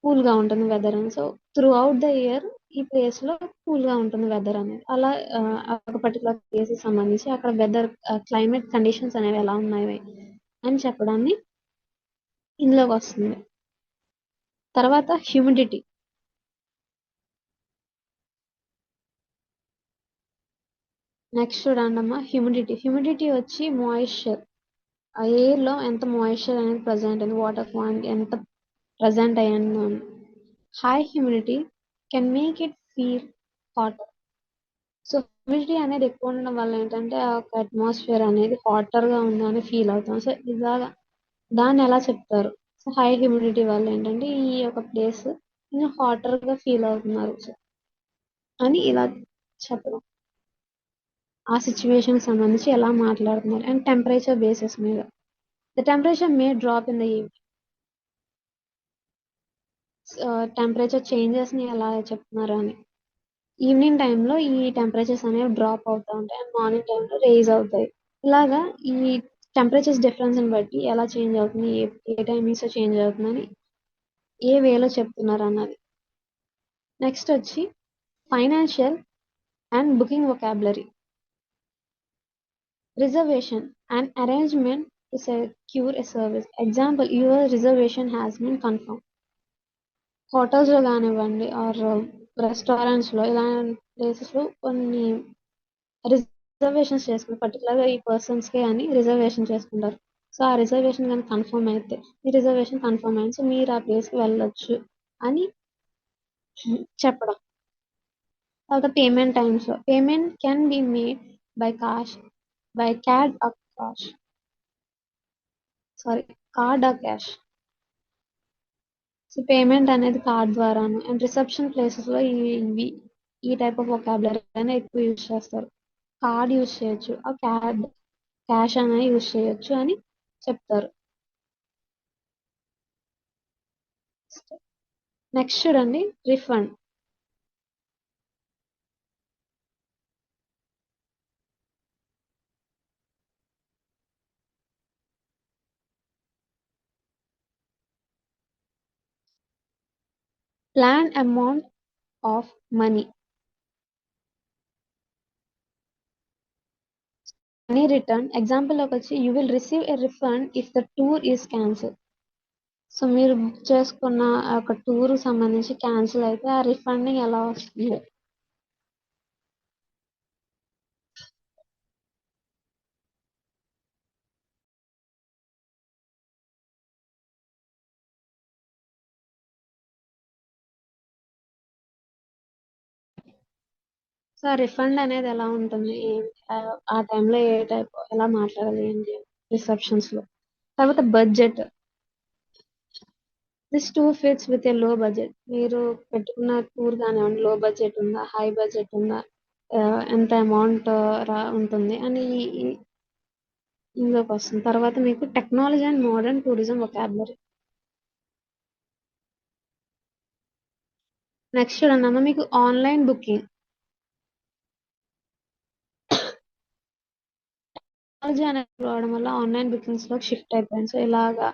కూల్ గా ఉంటుంది వెదర్ అని. So through out the year ఈ ప్లేస్ లో కూల్ గా ఉంటుంది వెదర్ అనేది. అలా ఆ ఒక పర్టికులర్ ప్లేస్ సంబంధించి అక్కడ వెదర్ క్లైమేట్ కండిషన్స్ అనేవి ఎలా ఉన్నాయి అని చెప్పడాన్ని ఇందులోకి వస్తుంది. తర్వాత హ్యూమిడిటీ. నెక్స్ట్ చూడండమ్మా, హ్యూమిడిటీ వచ్చి మాయిశ్చర్. ఆ ఎయిర్ లో ఎంత మాయిశ్చర్ అనేది ప్రజెంట్ అయింది, వాటర్ క్వాంటిటీ ఎంత ప్రజెంట్ అయ్యింది. High humidity can make it feel hotter. So humidity అనేది ఎక్కువ ఉండడం వల్ల ఏంటంటే ఆ ఒక అట్మాస్ఫియర్ అనేది హాటర్ గా ఉంది అని ఫీల్ అవుతాం. సో ఇలాగా దాన్ని ఎలా చెప్తారు. సో హై హ్యూమిడిటీ వల్ల ఏంటంటే ఈ యొక్క ప్లేస్ హాటర్ గా ఫీల్ అవుతున్నారు సో అని ఇలా చెప్పడం. ఆ సిచ్యువేషన్ సంబంధించి ఎలా మాట్లాడుతున్నారు. అండ్ టెంపరేచర్ బేసిస్ మీద, the temperature May drop in the evening. Temperature changes ని ఎలా చెప్తున్నారు అని. ఈవినింగ్ టైంలో ఈ టెంపరేచర్స్ అనేవి డ్రాప్ అవుతూ ఉంటాయి అండ్ మార్నింగ్ టైంలో రేజ్ అవుతాయి. ఇలాగా ఈ టెంపరేచర్స్ డిఫరెన్స్ ని బట్టి ఎలా చేంజ్ అవుతుంది, ఏ టైమింగ్స్ చేంజ్ అవుతుందని ఏ వేలో చెప్తున్నారు అన్నది. నెక్స్ట్ వచ్చి financial and booking vocabulary. Reservation and arrangement to secure a service. Example, your reservation has been confirm. Hotels లో కానివ్వండి ఆర్ రెస్టారెంట్స్ లో ఇలాంటి ప్లేసెస్ లో కొన్ని రిజర్వేషన్స్ చేసుకుంటారు, పర్టికులర్ గా ఈ పర్సన్స్ కి అని రిజర్వేషన్ చేసుకుంటారు. సో ఆ రిజర్వేషన్ కానీ కన్ఫర్మ్ అయితే, ఈ రిజర్వేషన్ కన్ఫర్మ్ అయింది సో మీరు ఆ ప్లేస్ కి వెళ్ళొచ్చు అని చెప్పడం. తర్వాత payment times. Payment can be made by cash, by card or cash, sorry card or cash. So payment అనేది కార్డ్ ద్వారాను. అండ్ రిసెప్షన్ ప్లేసెస్ లో ఇవి ఈ టైప్ ఆఫ్ వొకాబులరీ అనేది ఎక్కువ యూజ్ చేస్తారు. కార్డ్ యూజ్ చేయొచ్చు, ఆ క్యాష్ అనేది యూజ్ చేయొచ్చు అని చెప్తారు. నెక్స్ట్ చూడండి, refund. Plan amount of money. Money return. Example లోకి వచ్చి you will receive a refund if the tour is cancel. So మీరు బుక్ చేసుకున్న ఒక టూర్ సంబంధించి క్యాన్సిల్ అయితే ఆ రిఫండింగ్ ఎలా వస్తుంది. సో ఆ రిఫండ్ అనేది ఎలా ఉంటుంది, ఆ టైంలో ఏ టైప్ ఎలా మాట్లాడాలి ఏంటి రిసెప్షన్స్ లో. తర్వాత budget. This tour fits with a లో బడ్జెట్. మీరు పెట్టుకున్న టూర్ కానివ్వండి, లో బడ్జెట్ ఉందా, హై బడ్జెట్ ఉందా, ఎంత అమౌంట్ ఉంటుంది అని ఇందులోకి వస్తుంది. తర్వాత మీకు technology and modern tourism vocabulary. Next చూడండి అమ్మ, మీకు ఆన్లైన్ బుకింగ్. టెక్నాలజీ అనేది రావడం వల్ల ఆన్లైన్ బుకింగ్స్ లో షిఫ్ట్ అయిపోయింది. సో ఇలాగా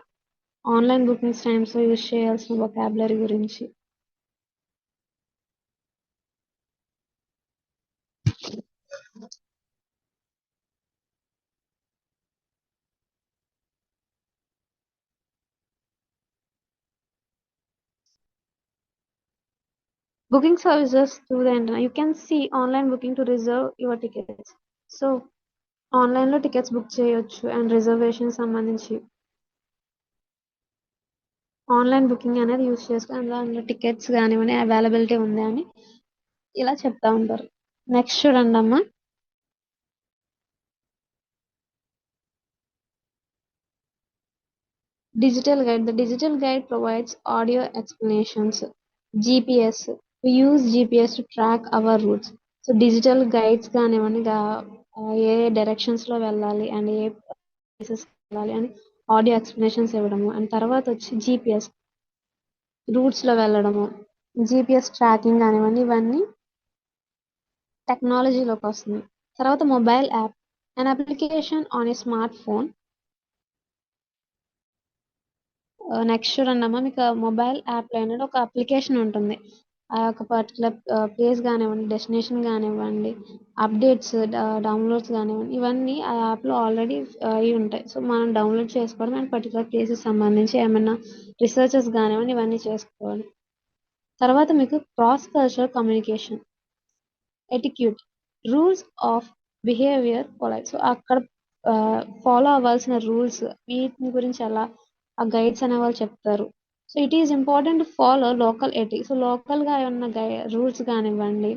ఆన్లైన్ బుకింగ్స్ టైమ్స్ లో యూజ్ చేయాల్సిన వొకాబులరీ గురించి. Booking services through the internet. You can see online booking to reserve your tickets. So online లో టికెట్స్ బుక్ చేయొచ్చు అండ్ రిజర్వేషన్ సంబంధించి ఆన్లైన్ బుకింగ్ అనేది యూజ్ చేసుకుని అందులో టికెట్స్ కానివ్వండి అవైలబిలిటీ ఉంది అని ఇలా చెప్తా ఉంటారు. నెక్స్ట్ చూడండి అమ్మా, Digital guide. The digital guide provides audio explanations. GPS. We use GPS to track our routes. So digital guides కానివ్వండి ఏ డైరెక్షన్స్ లో వెళ్ళాలి అండ్ ఏ ప్లేసెస్ వెళ్ళాలి అని ఆడియో ఎక్స్ప్లెనేషన్స్ ఇవ్వడము అండ్ తర్వాత వచ్చి జీపీఎస్ రూట్స్ లో వెళ్ళడము జీపీఎస్ ట్రాకింగ్ కానివ్వండి ఇవన్నీ టెక్నాలజీలోకి వస్తుంది. తర్వాత mobile app an application on a smart phone. Next చూడండమ్మా మీకు మొబైల్ యాప్లో ఏంటంటే ఒక అప్లికేషన్ ఉంటుంది. ఆ యొక్క పర్టికులర్ ప్లేస్ కానివ్వండి డెస్టినేషన్ కానివ్వండి అప్డేట్స్ డౌన్లోడ్స్ కానివ్వండి ఇవన్నీ ఆ యాప్లో ఆల్రెడీ అయి ఉంటాయి. సో మనం డౌన్లోడ్ చేసుకోవడం అండ్ పర్టికులర్ ప్లేసెస్ సంబంధించి ఏమైనా రీసెర్చెస్ కానివ్వండి ఇవన్నీ చేసుకోవాలి. తర్వాత మీకు cross cultural communication etiquette rules of behaviour polite. So అక్కడ ఫాలో అవ్వాల్సిన రూల్స్ వీటి గురించి ఎలా ఆ గైడ్స్ అనే వాళ్ళు చెప్తారు. So it is important to follow local ethic. So local గా ఉన్న రూల్స్ కానివ్వండి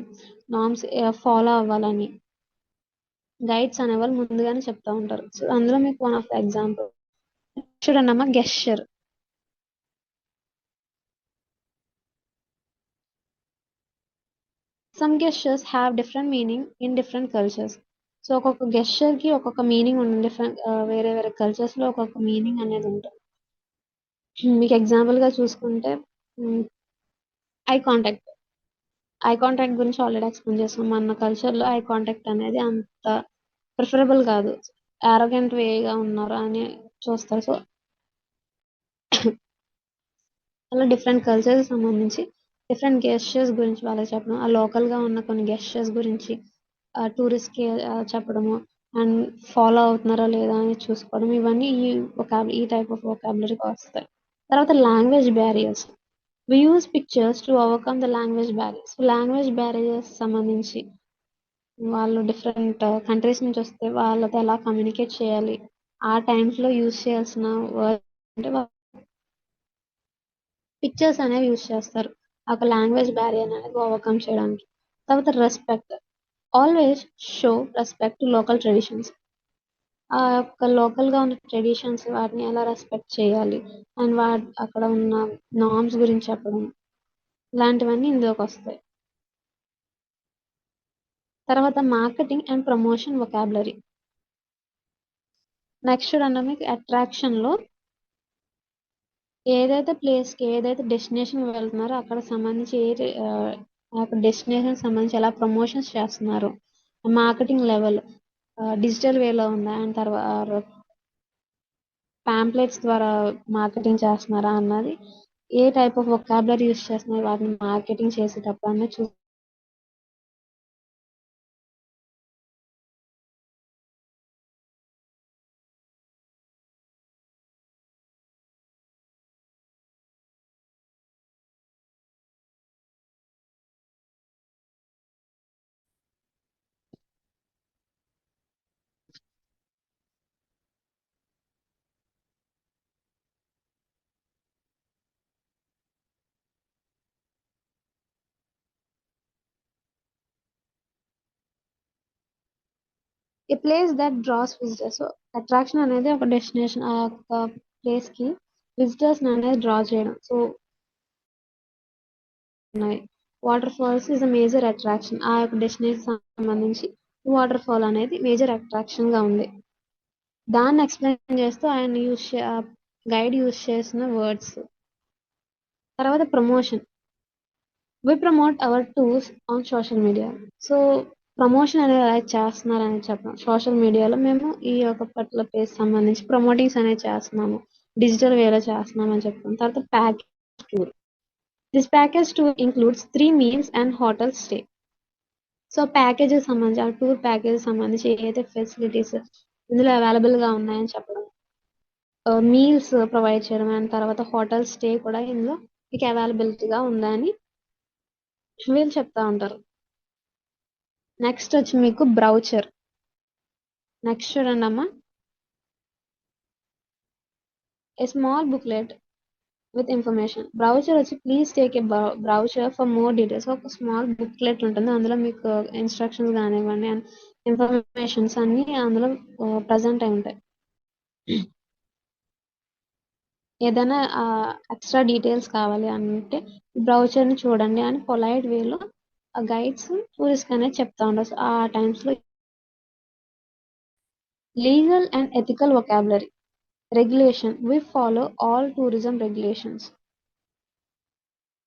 నామ్స్ ఫాలో అవ్వాలని గైడ్స్ అనేవాళ్ళు ముందుగానే చెప్తా ఉంటారు. సో అందులో మీకు వన్ ఆఫ్ ద ఎగ్జాంపుల్ చూడండి అమ్మా gesture. Some gestures have different meaning in different cultures. So ఒక్కొక్క గెస్చర్ కి ఒక్కొక్క మీనింగ్ ఉంటుంది. డిఫరెంట్ వేరే వేరే కల్చర్స్ లో ఒక్కొక్క మీనింగ్ అనేది ఉంటుంది. మీకు ఎగ్జాంపుల్ గా చూసుకుంటే ఐ కాంటాక్ట్. ఐ కాంటాక్ట్ గురించి ఆల్రెడీ ఎక్స్ప్లెయిన్ చేసాం. మన కల్చర్ లో ఐ కాంటాక్ట్ అనేది అంత ప్రిఫరబుల్ కాదు. ఆరోగెంట్ వేగా ఉన్నారు అని చూస్తారు. సో అలా డిఫరెంట్ కల్చర్స్ సంబంధించి డిఫరెంట్ గెస్చర్స్ గురించి వాళ్ళకి చెప్పడం ఆ లోకల్ గా ఉన్న కొన్ని గెస్చర్స్ గురించి టూరిస్ట్ కి చెప్పడము అండ్ ఫాలో అవుతున్నారా లేదా అని చూసుకోవడం ఇవన్నీ ఈ టైప్ ఆఫ్ వొకాబులరీకి వస్తాయి. తర్వాత language barriers. We use pictures to overcome the language barriers. Language barriers సంబంధించి వాళ్ళు డిఫరెంట్ కంట్రీస్ నుంచి వస్తే వాళ్ళతో ఎలా కమ్యూనికేట్ చేయాలి ఆ టైమ్స్ లో యూజ్ చేయాల్సిన వర్డ్ అంటే పిక్చర్స్ అనేవి యూజ్ చేస్తారు ఒక లాంగ్వేజ్ బ్యారియర్ అనేది ఓవర్కమ్ చేయడానికి. తర్వాత respect. Always show respect to local traditions. ఆ యొక్క లోకల్ గా ఉన్న ట్రెడిషన్స్ వాటిని ఎలా రెస్పెక్ట్ చేయాలి అండ్ అక్కడ ఉన్న నార్మ్స్ గురించి చెప్పడం ఇలాంటివన్నీ ఇందులోకి వస్తాయి. తర్వాత marketing and promotion vocabulary. Next చూడండి మీకు అట్రాక్షన్ లో ఏదైతే ప్లేస్ కి ఏదైతే డెస్టినేషన్ వెళ్తున్నారో అక్కడ సంబంధించి డెస్టినేషన్ సంబంధించి ఎలా ప్రమోషన్స్ చేస్తున్నారు మార్కెటింగ్ లెవెల్ డిజిటల్ వేలో ఉందా అండ్ తర్వాత పాంప్లెట్స్ ద్వారా మార్కెటింగ్ చేస్తున్నారా అన్నది a type of vocabulary use చేస్తున్నారు వాటిని మార్కెటింగ్ చేసేటప్పుడు అన్నది a place that draws visitors. So attraction అనేది ఒక డెస్టినేషన్ ఆ యొక్క ప్లేస్ కి విజిటర్స్ అనేది డ్రా చేయడం. సో ఉన్నాయి waterfalls is a major attraction ఆ యొక్క డెస్టినేషన్ సంబంధించి వాటర్ ఫాల్ అనేది మేజర్ అట్రాక్షన్ గా ఉంది. దాన్ని ఎక్స్ప్లెయిన్ చేస్తూ ఆయన గైడ్ యూస్ చేసిన వర్డ్స్. తర్వాత promotion. We promote our tours on social media. So promotion అనేది ఎలా చేస్తున్నారు అనేది చెప్పడం సోషల్ మీడియాలో మేము ఈ యొక్క పర్టికులర్ ప్లేస్ సంబంధించి ప్రమోటింగ్స్ అనేది చేస్తున్నాము డిజిటల్ వేలో చేస్తున్నాము అని చెప్తాం. తర్వాత package tour. This package tour includes 3 meals and hotel stay. So packages సంబంధించి ఆ టూర్ ప్యాకేజ్ సంబంధించి ఏదైతే ఫెసిలిటీస్ ఇందులో అవైలబుల్ గా ఉన్నాయని చెప్పడం మీల్స్ ప్రొవైడ్ చేయడం అండ్ తర్వాత హోటల్ స్టే కూడా ఇందులో మీకు అవైలబిలిటీగా ఉందని వీళ్ళు చెప్తా ఉంటారు. నెక్స్ట్ వచ్చి మీకు బ్రౌచర్. నెక్స్ట్ చూడండి అమ్మా a small booklet with information. Brochure వచ్చి please take a brochure for more details. ఒక స్మాల్ బుక్లెట్ ఉంటుంది అందులో మీకు ఇన్స్ట్రక్షన్స్ కానివ్వండి అండ్ ఇన్ఫర్మేషన్స్ అన్ని అందులో ప్రజెంట్ అయి ఉంటాయి. ఏదైనా ఎక్స్ట్రా డీటెయిల్స్ కావాలి అంటే బ్రౌచర్ని చూడండి అని పొలైట్ వేలో గైడ్స్ టూరిస్ట్ అనేది చెప్తా ఉంటారు. సో ఆ టైమ్స్లో legal and ethical vocabulary regulation we follow all tourism regulations.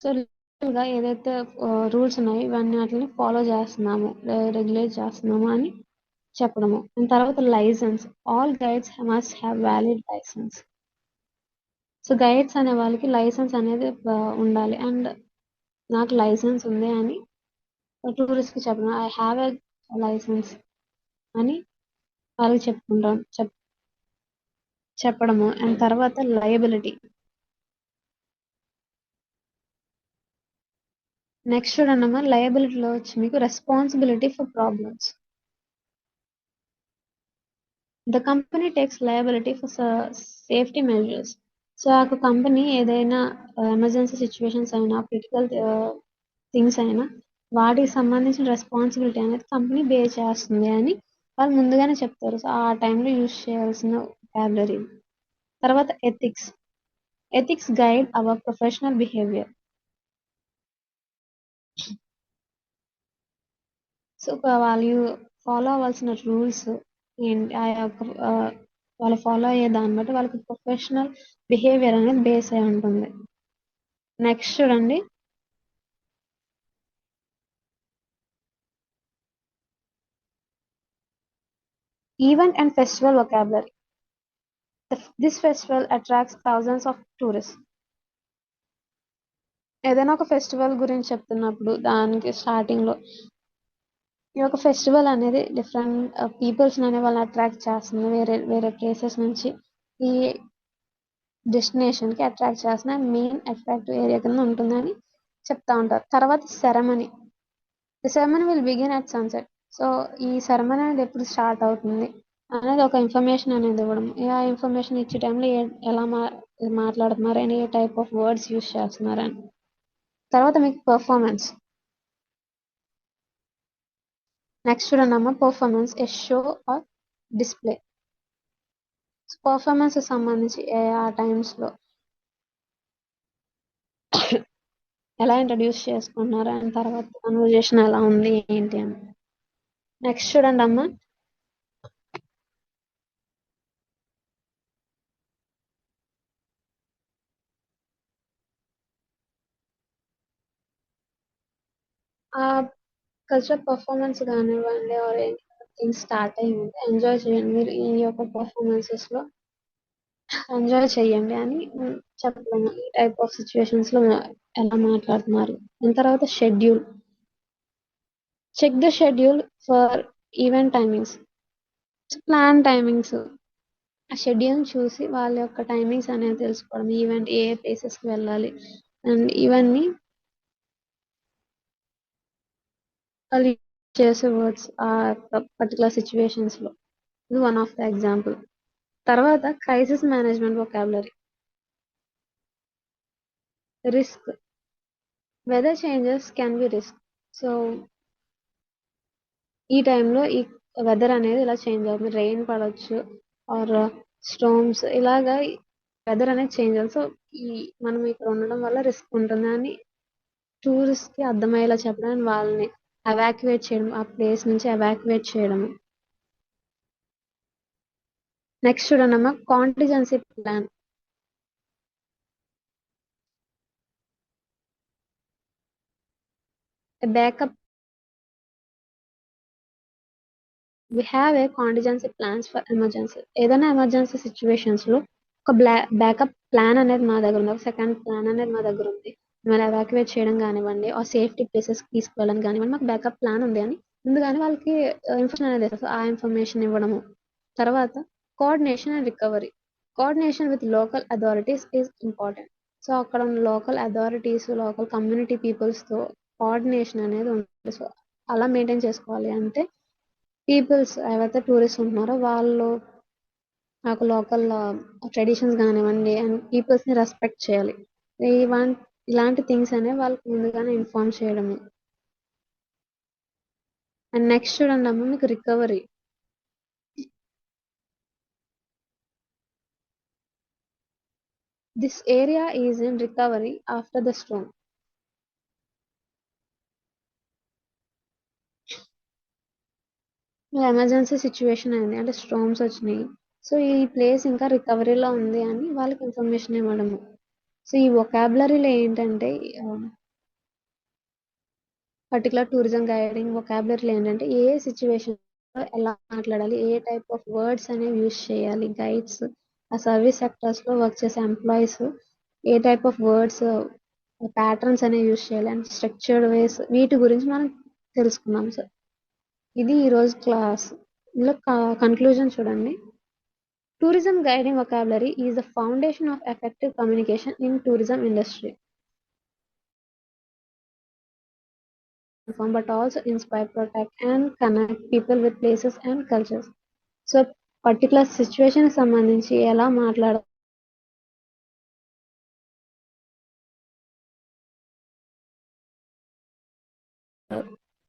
So లీగల్గా ఏదైతే రూల్స్ ఉన్నాయో ఇవన్నీ వాటిని ఫాలో చేస్తున్నాము, రెగ్యులేట్ చేస్తున్నాము అని చెప్పడము. అండ్ తర్వాత licence all guides must have valid licence. So guides అనే వాళ్ళకి లైసెన్స్ అనేది ఉండాలి. అండ్ నాకు లైసెన్స్ ఉంది అని టూరిస్ట్కి చెప్పడం, ఐ హ్యావ్ ఎ లైసెన్స్ అని వాళ్ళకి చెప్పడము. అండ్ తర్వాత లయబిలిటీ. నెక్స్ట్ చూడండి లయబిలిటీలో వచ్చి మీకు responsibility for problems. The company takes liability for safety measures. So ఆ కంపెనీ ఏదైనా ఎమర్జెన్సీ సిచ్యువేషన్స్ అయినా క్రిటికల్ థింగ్స్ అయినా వాటికి సంబంధించిన రెస్పాన్సిబిలిటీ అనేది కంపెనీ బేర్ చేస్తుంది అని వాళ్ళు ముందుగానే చెప్తారు. సో ఆ టైంలో యూజ్ చేయాల్సిన vocabulary. తర్వాత ethics. Ethics guide our professional behaviour. So వాళ్ళు ఫాలో అవ్వాల్సిన రూల్స్ ఏంటి, ఆ యొక్క వాళ్ళు ఫాలో అయ్యే దాన్ని బట్టి వాళ్ళకి ప్రొఫెషనల్ బిహేవియర్ అనేది బేస్ అయి ఉంటుంది. నెక్స్ట్ చూడండి event and festival vocabulary. This festival attracts thousands of tourist. ఏదైనా ఒక ఫెస్టివల్ గురించి చెప్తున్నప్పుడు దానికి స్టార్టింగ్ లో ఈ యొక్క ఫెస్టివల్ అనేది డిఫరెంట్ పీపుల్స్ అనే వాళ్ళని అట్రాక్ట్ చేస్తుంది, వేరే వేరే ప్లేసెస్ నుంచి ఈ డెస్టినేషన్ కి అట్రాక్ట్ చేస్తున్న మెయిన్ అట్రాక్టివ్ ఏరియా కింద ఉంటుందని చెప్తా ఉంటారు. తర్వాత ceremony. The ceremony will begin at sunset. So ఈ సెరమనీ అనేది ఎప్పుడు స్టార్ట్ అవుతుంది అనేది ఒక ఇన్ఫర్మేషన్ అనేది ఇవ్వడం. ఆ ఇన్ఫర్మేషన్ ఇచ్చే టైంలో ఎలా మాట్లాడుతున్నారు అని, ఏ టైప్ ఆఫ్ వర్డ్స్ యూస్ చేస్తున్నారు అని. తర్వాత మీకు పర్ఫార్మెన్స్. నెక్స్ట్ చూడండి performance a show or display. Performance సంబంధించి ఆ టైమ్స్ లో ఎలా ఇంట్రడ్యూస్ చేసుకుంటున్నారు అండ్ తర్వాత కన్వర్జేషన్ ఎలా ఉంది ఏంటి అని. నెక్స్ట్ చూడండి ఆ కల్చరల్ పర్ఫార్మెన్స్ కానివ్వండి ఆర్ థింగ్స్ స్టార్ట్ అయ్యి ఉంటే ఎంజాయ్ చేయండి, మీరు ఈ యొక్క పర్ఫార్మెన్సెస్ లో ఎంజాయ్ చేయండి అని చెప్పలేము. ఈ టైప్ ఆఫ్ సిచ్యువేషన్స్ లో ఎలా మాట్లాడుతున్నారు. దాని తర్వాత schedule. Check the schedule for event timings. Plan timings. ఆ షెడ్యూల్ చూసి వాళ్ళ యొక్క టైమింగ్స్ అనేది తెలుసుకోవడం, ఈవెంట్ ఏ ప్లేసెస్ కి వెళ్ళాలి అండ్ ఇవన్నీ వాళ్ళు చేసే వర్డ్స్ ఆ పర్టికులర్ సిచ్యువేషన్స్ లో. ఇది వన్ ఆఫ్ ద ఎగ్జాంపుల్. తర్వాత crisis management vocabulary. Risk. Weather changes can be risk. So ఈ టైంలో ఈ వెదర్ అనేది ఇలా చేంజ్ అవుతుంది, రెయిన్ పడవచ్చు ఆర్ స్టోమ్స్, ఇలాగా వెదర్ అనేది చేంజ్ అవుతుంది. సో ఈ మనం ఇక్కడ ఉండడం వల్ల రిస్క్ ఉంటుంది అని టూరిస్ట్ కి అర్థమయ్యేలా చెప్పడం, వాళ్ళని ఎవాక్యువేట్ చేయడం, ఆ ప్లేస్ నుంచి ఎవాక్యువేట్ చేయడం. నెక్స్ట్ చూడండి contingency plan. Backup. We have a contingency plans for emergency. ఏదైనా ఎమర్జెన్సీ సిచ్యువేషన్స్ లో ఒక బ్యాకప్ ప్లాన్ అనేది మా దగ్గర ఉంది, ఒక సెకండ్ ప్లాన్ అనేది మా దగ్గర ఉంది. మిమ్మల్ని ఎవాక్యువేట్ చేయడం కానివ్వండి ఆ సేఫ్టీ ప్లేసెస్ తీసుకువెళ్ళడం కానివ్వండి, మాకు బ్యాకప్ ప్లాన్ ఉంది అని ముందుగానే వాళ్ళకి ఇన్ఫర్మేషన్ అనేది ఇస్తారు. ఆ ఇన్ఫర్మేషన్ ఇవ్వడము. తర్వాత coordination and recovery. Coordination with local authorities is important. So అక్కడ ఉన్న local authorities, local community peoples తో కోఆర్డినేషన్ అనేది ఉంటుంది. సో అలా మెయింటైన్ చేసుకోవాలి అంటే పీపుల్స్ ఎవరైతే టూరిస్ట్ ఉంటున్నారో వాళ్ళు నాకు లోకల్ ట్రెడిషన్స్ కానివ్వండి అండ్ పీపుల్స్ ని రెస్పెక్ట్ చేయాలి. ఇలాంటి థింగ్స్ అనేవి వాళ్ళకి ముందుగానే ఇన్ఫార్మ్ చేయడము. అండ్ నెక్స్ట్ చూడండి మీకు recovery. This area is in recovery after the storm. Emergency situation అయింది. అంటే స్టార్మ్స్ వచ్చినాయి. సో, ఈ ప్లేస్ ఇంకా రికవరీలో ఉంది అని వాళ్ళకి ఇన్ఫర్మేషన్ ఇవ్వడము. సో, ఈ వొకాబులరీలో ఏంటంటే పర్టిక్యులర్ టూరిజం గైడింగ్ వొకాబులరీలో ఏంటంటే ఏ సిచ్యువేషన్‌లో ఎలా మాట్లాడాలి? ఏ టైప్ ఆఫ్ వర్డ్స్ అనేవి యూజ్ చేయాలి? గైడ్స్, ఆ సర్వీస్ సెక్టార్స్‌లో వర్క్ చేసే employees A type of words, patterns అనేవి యూజ్ చేయాలి? అండ్ స్ట్రక్చర్డ్ వేస్ వీటి గురించి మనం తెలుసుకున్నాం సార్. ఇది ఈరోజు క్లాస్. ఇందులో కన్క్లూజన్ చూడండి. Tourism guiding vocabulary is the foundation of effective communication in tourism industry. But also inspire, protect, and connect people with places and cultures. So, particular situation సంబంధించి ఎలా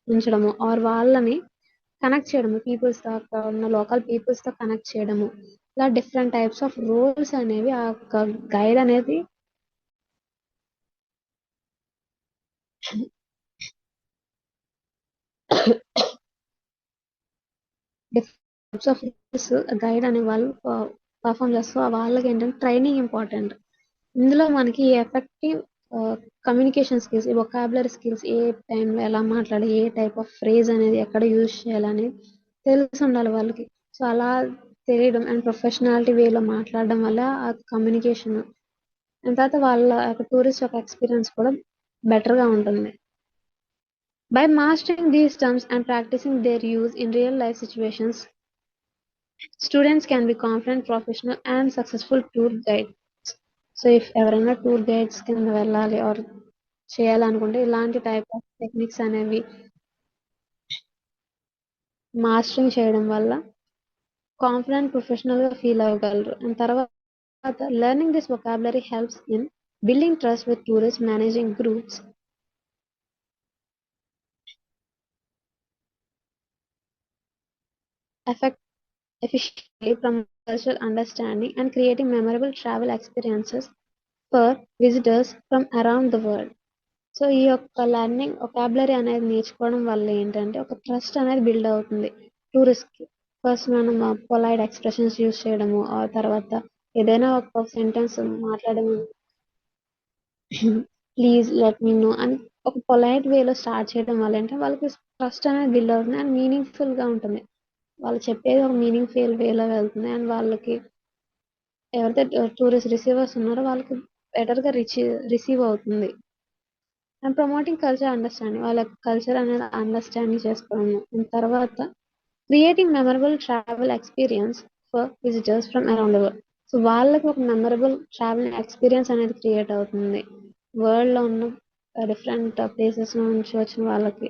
ఉంచడము ఆర్ వాళ్ళని కనెక్ట్ చేయడము peoples తో, అక్కడ ఉన్న local peoples తో connect చేయడము, ఇలా డిఫరెంట్ టైప్స్ ఆఫ్ రోల్స్ అనేవి ఆ గైడ్ అనేది టైప్స్ ఆఫ్ రోల్స్ గైడ్ అనే వాళ్ళు పర్ఫామ్ చేస్తూ వాళ్ళకి ఏంటంటే ట్రైనింగ్ ఇంపార్టెంట్. ఇందులో మనకి ఎఫెక్టివ్ కమ్యూనికేషన్ స్కిల్స్, ఈ వొకాబులరీ స్కిల్స్ ఏ టైంలో ఎలా మాట్లాడాలి, ఏ టైప్ ఆఫ్ ఫ్రేజ్ అనేది ఎక్కడ యూజ్ చేయాలని తెలిసి ఉండాలి వాళ్ళకి. సో అలా తెలియడం అండ్ ప్రొఫెషనాలిటీ వేలో మాట్లాడడం వల్ల ఆ కమ్యూనికేషన్ అండ్ తర్వాత వాళ్ళ టూరిస్ట్ యొక్క ఎక్స్పీరియన్స్ కూడా బెటర్గా ఉంటుంది. By mastering these terms and practicing their use in real life situations, students can be confident, professional, and successful tour guides. So if ఎవరైనా టూర్ గైడ్స్ కింద వెళ్ళాలి ఆర్ చేయాలనుకుంటే ఇలాంటి టైప్ ఆఫ్ టెక్నిక్స్ అనేవి మాస్టరింగ్ చేయడం వల్ల కాన్ఫిడెంట్ ప్రొఫెషనల్ గా feel అవ్వగలరు. And తర్వాత learning this vocabulary helps in building trust with tourist, managing groups effect efficiently, promote cultural understanding, and creating memorable travel experiences for visitors from around the world. So ఈ యొక్క learning vocabulary అనేది నేర్చుకోవడం వల్ల ఏంటంటే ఒక trust అనేది build అవుతుంది tourist కి. ఫస్ట్ మనం పొలైట్ ఎక్స్ప్రెషన్స్ యూజ్ చేయడము, ఆ తర్వాత ఏదైనా ఒక సెంటెన్స్ మాట్లాడము, ప్లీజ్ లెట్ మీ నో అని ఒక పొలైట్ వేలో స్టార్ట్ చేయడం వల్ల ఏంటంటే వాళ్ళకి ట్రస్ట్ అనేది బిల్డ్ అవుతుంది అండ్ మీనింగ్ఫుల్ గా ఉంటుంది. వాళ్ళు చెప్పేది ఒక మీనింగ్ఫుల్ వేలో వెళ్తుంది అండ్ వాళ్ళకి ఎవరైతే టూరిస్ట్ రిసీవర్స్ ఉన్నారో వాళ్ళకి బెటర్ గా రిసీవ్ అవుతుంది. అండ్ ప్రమోటింగ్ కల్చర్ అండర్స్టాండింగ్, వాళ్ళ కల్చర్ అనేది అండర్స్టాండింగ్ చేసుకోవడము. తర్వాత creating memorable travel experience for visitors from around the world. So వాళ్ళకి ఒక మెమరబుల్ ట్రావెల్ ఎక్స్పీరియన్స్ అనేది క్రియేట్ అవుతుంది వరల్డ్ లో ఉన్న డిఫరెంట్ ప్లేసెస్ నుంచి వచ్చిన వాళ్ళకి.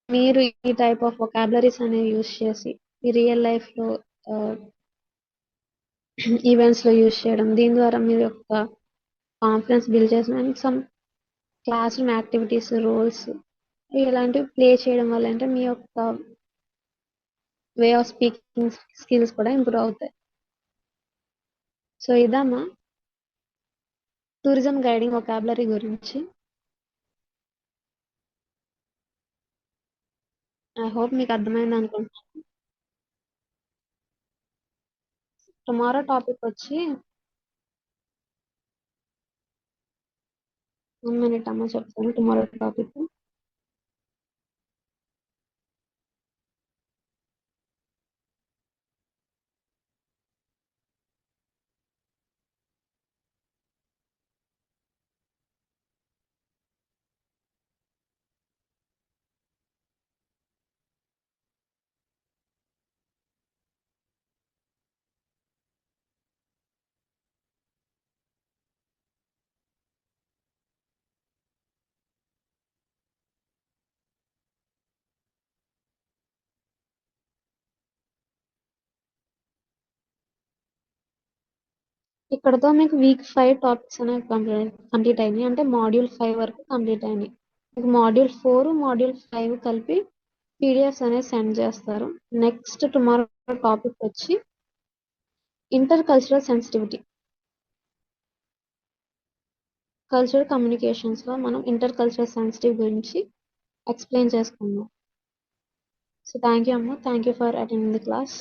మీరు ఈ టైప్ ఆఫ్ వొకాబులరీస్ అనేవి యూజ్ చేసి ఈ రియల్ లైఫ్ లో ఈవెంట్స్ లో యూజ్ చేయడం, దీని ద్వారా మీరు యొక్క కాన్ఫిడెన్స్ బిల్డ్ చేసిన and some classroom activities, roles ఇలాంటివి ప్లే చేయడం వల్ల అంటే మీ యొక్క వే ఆఫ్ స్పీకింగ్ స్కిల్స్ కూడా ఇంప్రూవ్ అవుతాయి. సో ఇదమ్మా టూరిజం గైడింగ్ వొకాబులరీ గురించి. ఐ హోప్ మీకు అర్థమైంది అనుకుంటున్నాను. టుమారో టాపిక్ వచ్చి 1 మినిట్ అమ్మ చెప్తాను టుమారో టాపిక్. ఇక్కడతో మీకు వీక్ 5 టాపిక్స్ అనేవి కంప్లీట్ అయినాయి. అంటే మాడ్యూల్ 5 వరకు కంప్లీట్ అయినాయి. మీకు మాడ్యూల్ 4 మాడ్యూల్ 5 కలిపి పీడిఎఫ్స్ అనేది సెండ్ చేస్తారు. నెక్స్ట్ టుమారో టాపిక్ వచ్చి ఇంటర్ కల్చరల్ సెన్సిటివిటీ. కల్చరల్ కమ్యూనికేషన్స్లో మనం ఇంటర్ కల్చరల్ సెన్సిటివ్ గురించి ఎక్స్ప్లెయిన్ చేసుకుందాం. సో థ్యాంక్ యూ అమ్మ, thank you for attending the class.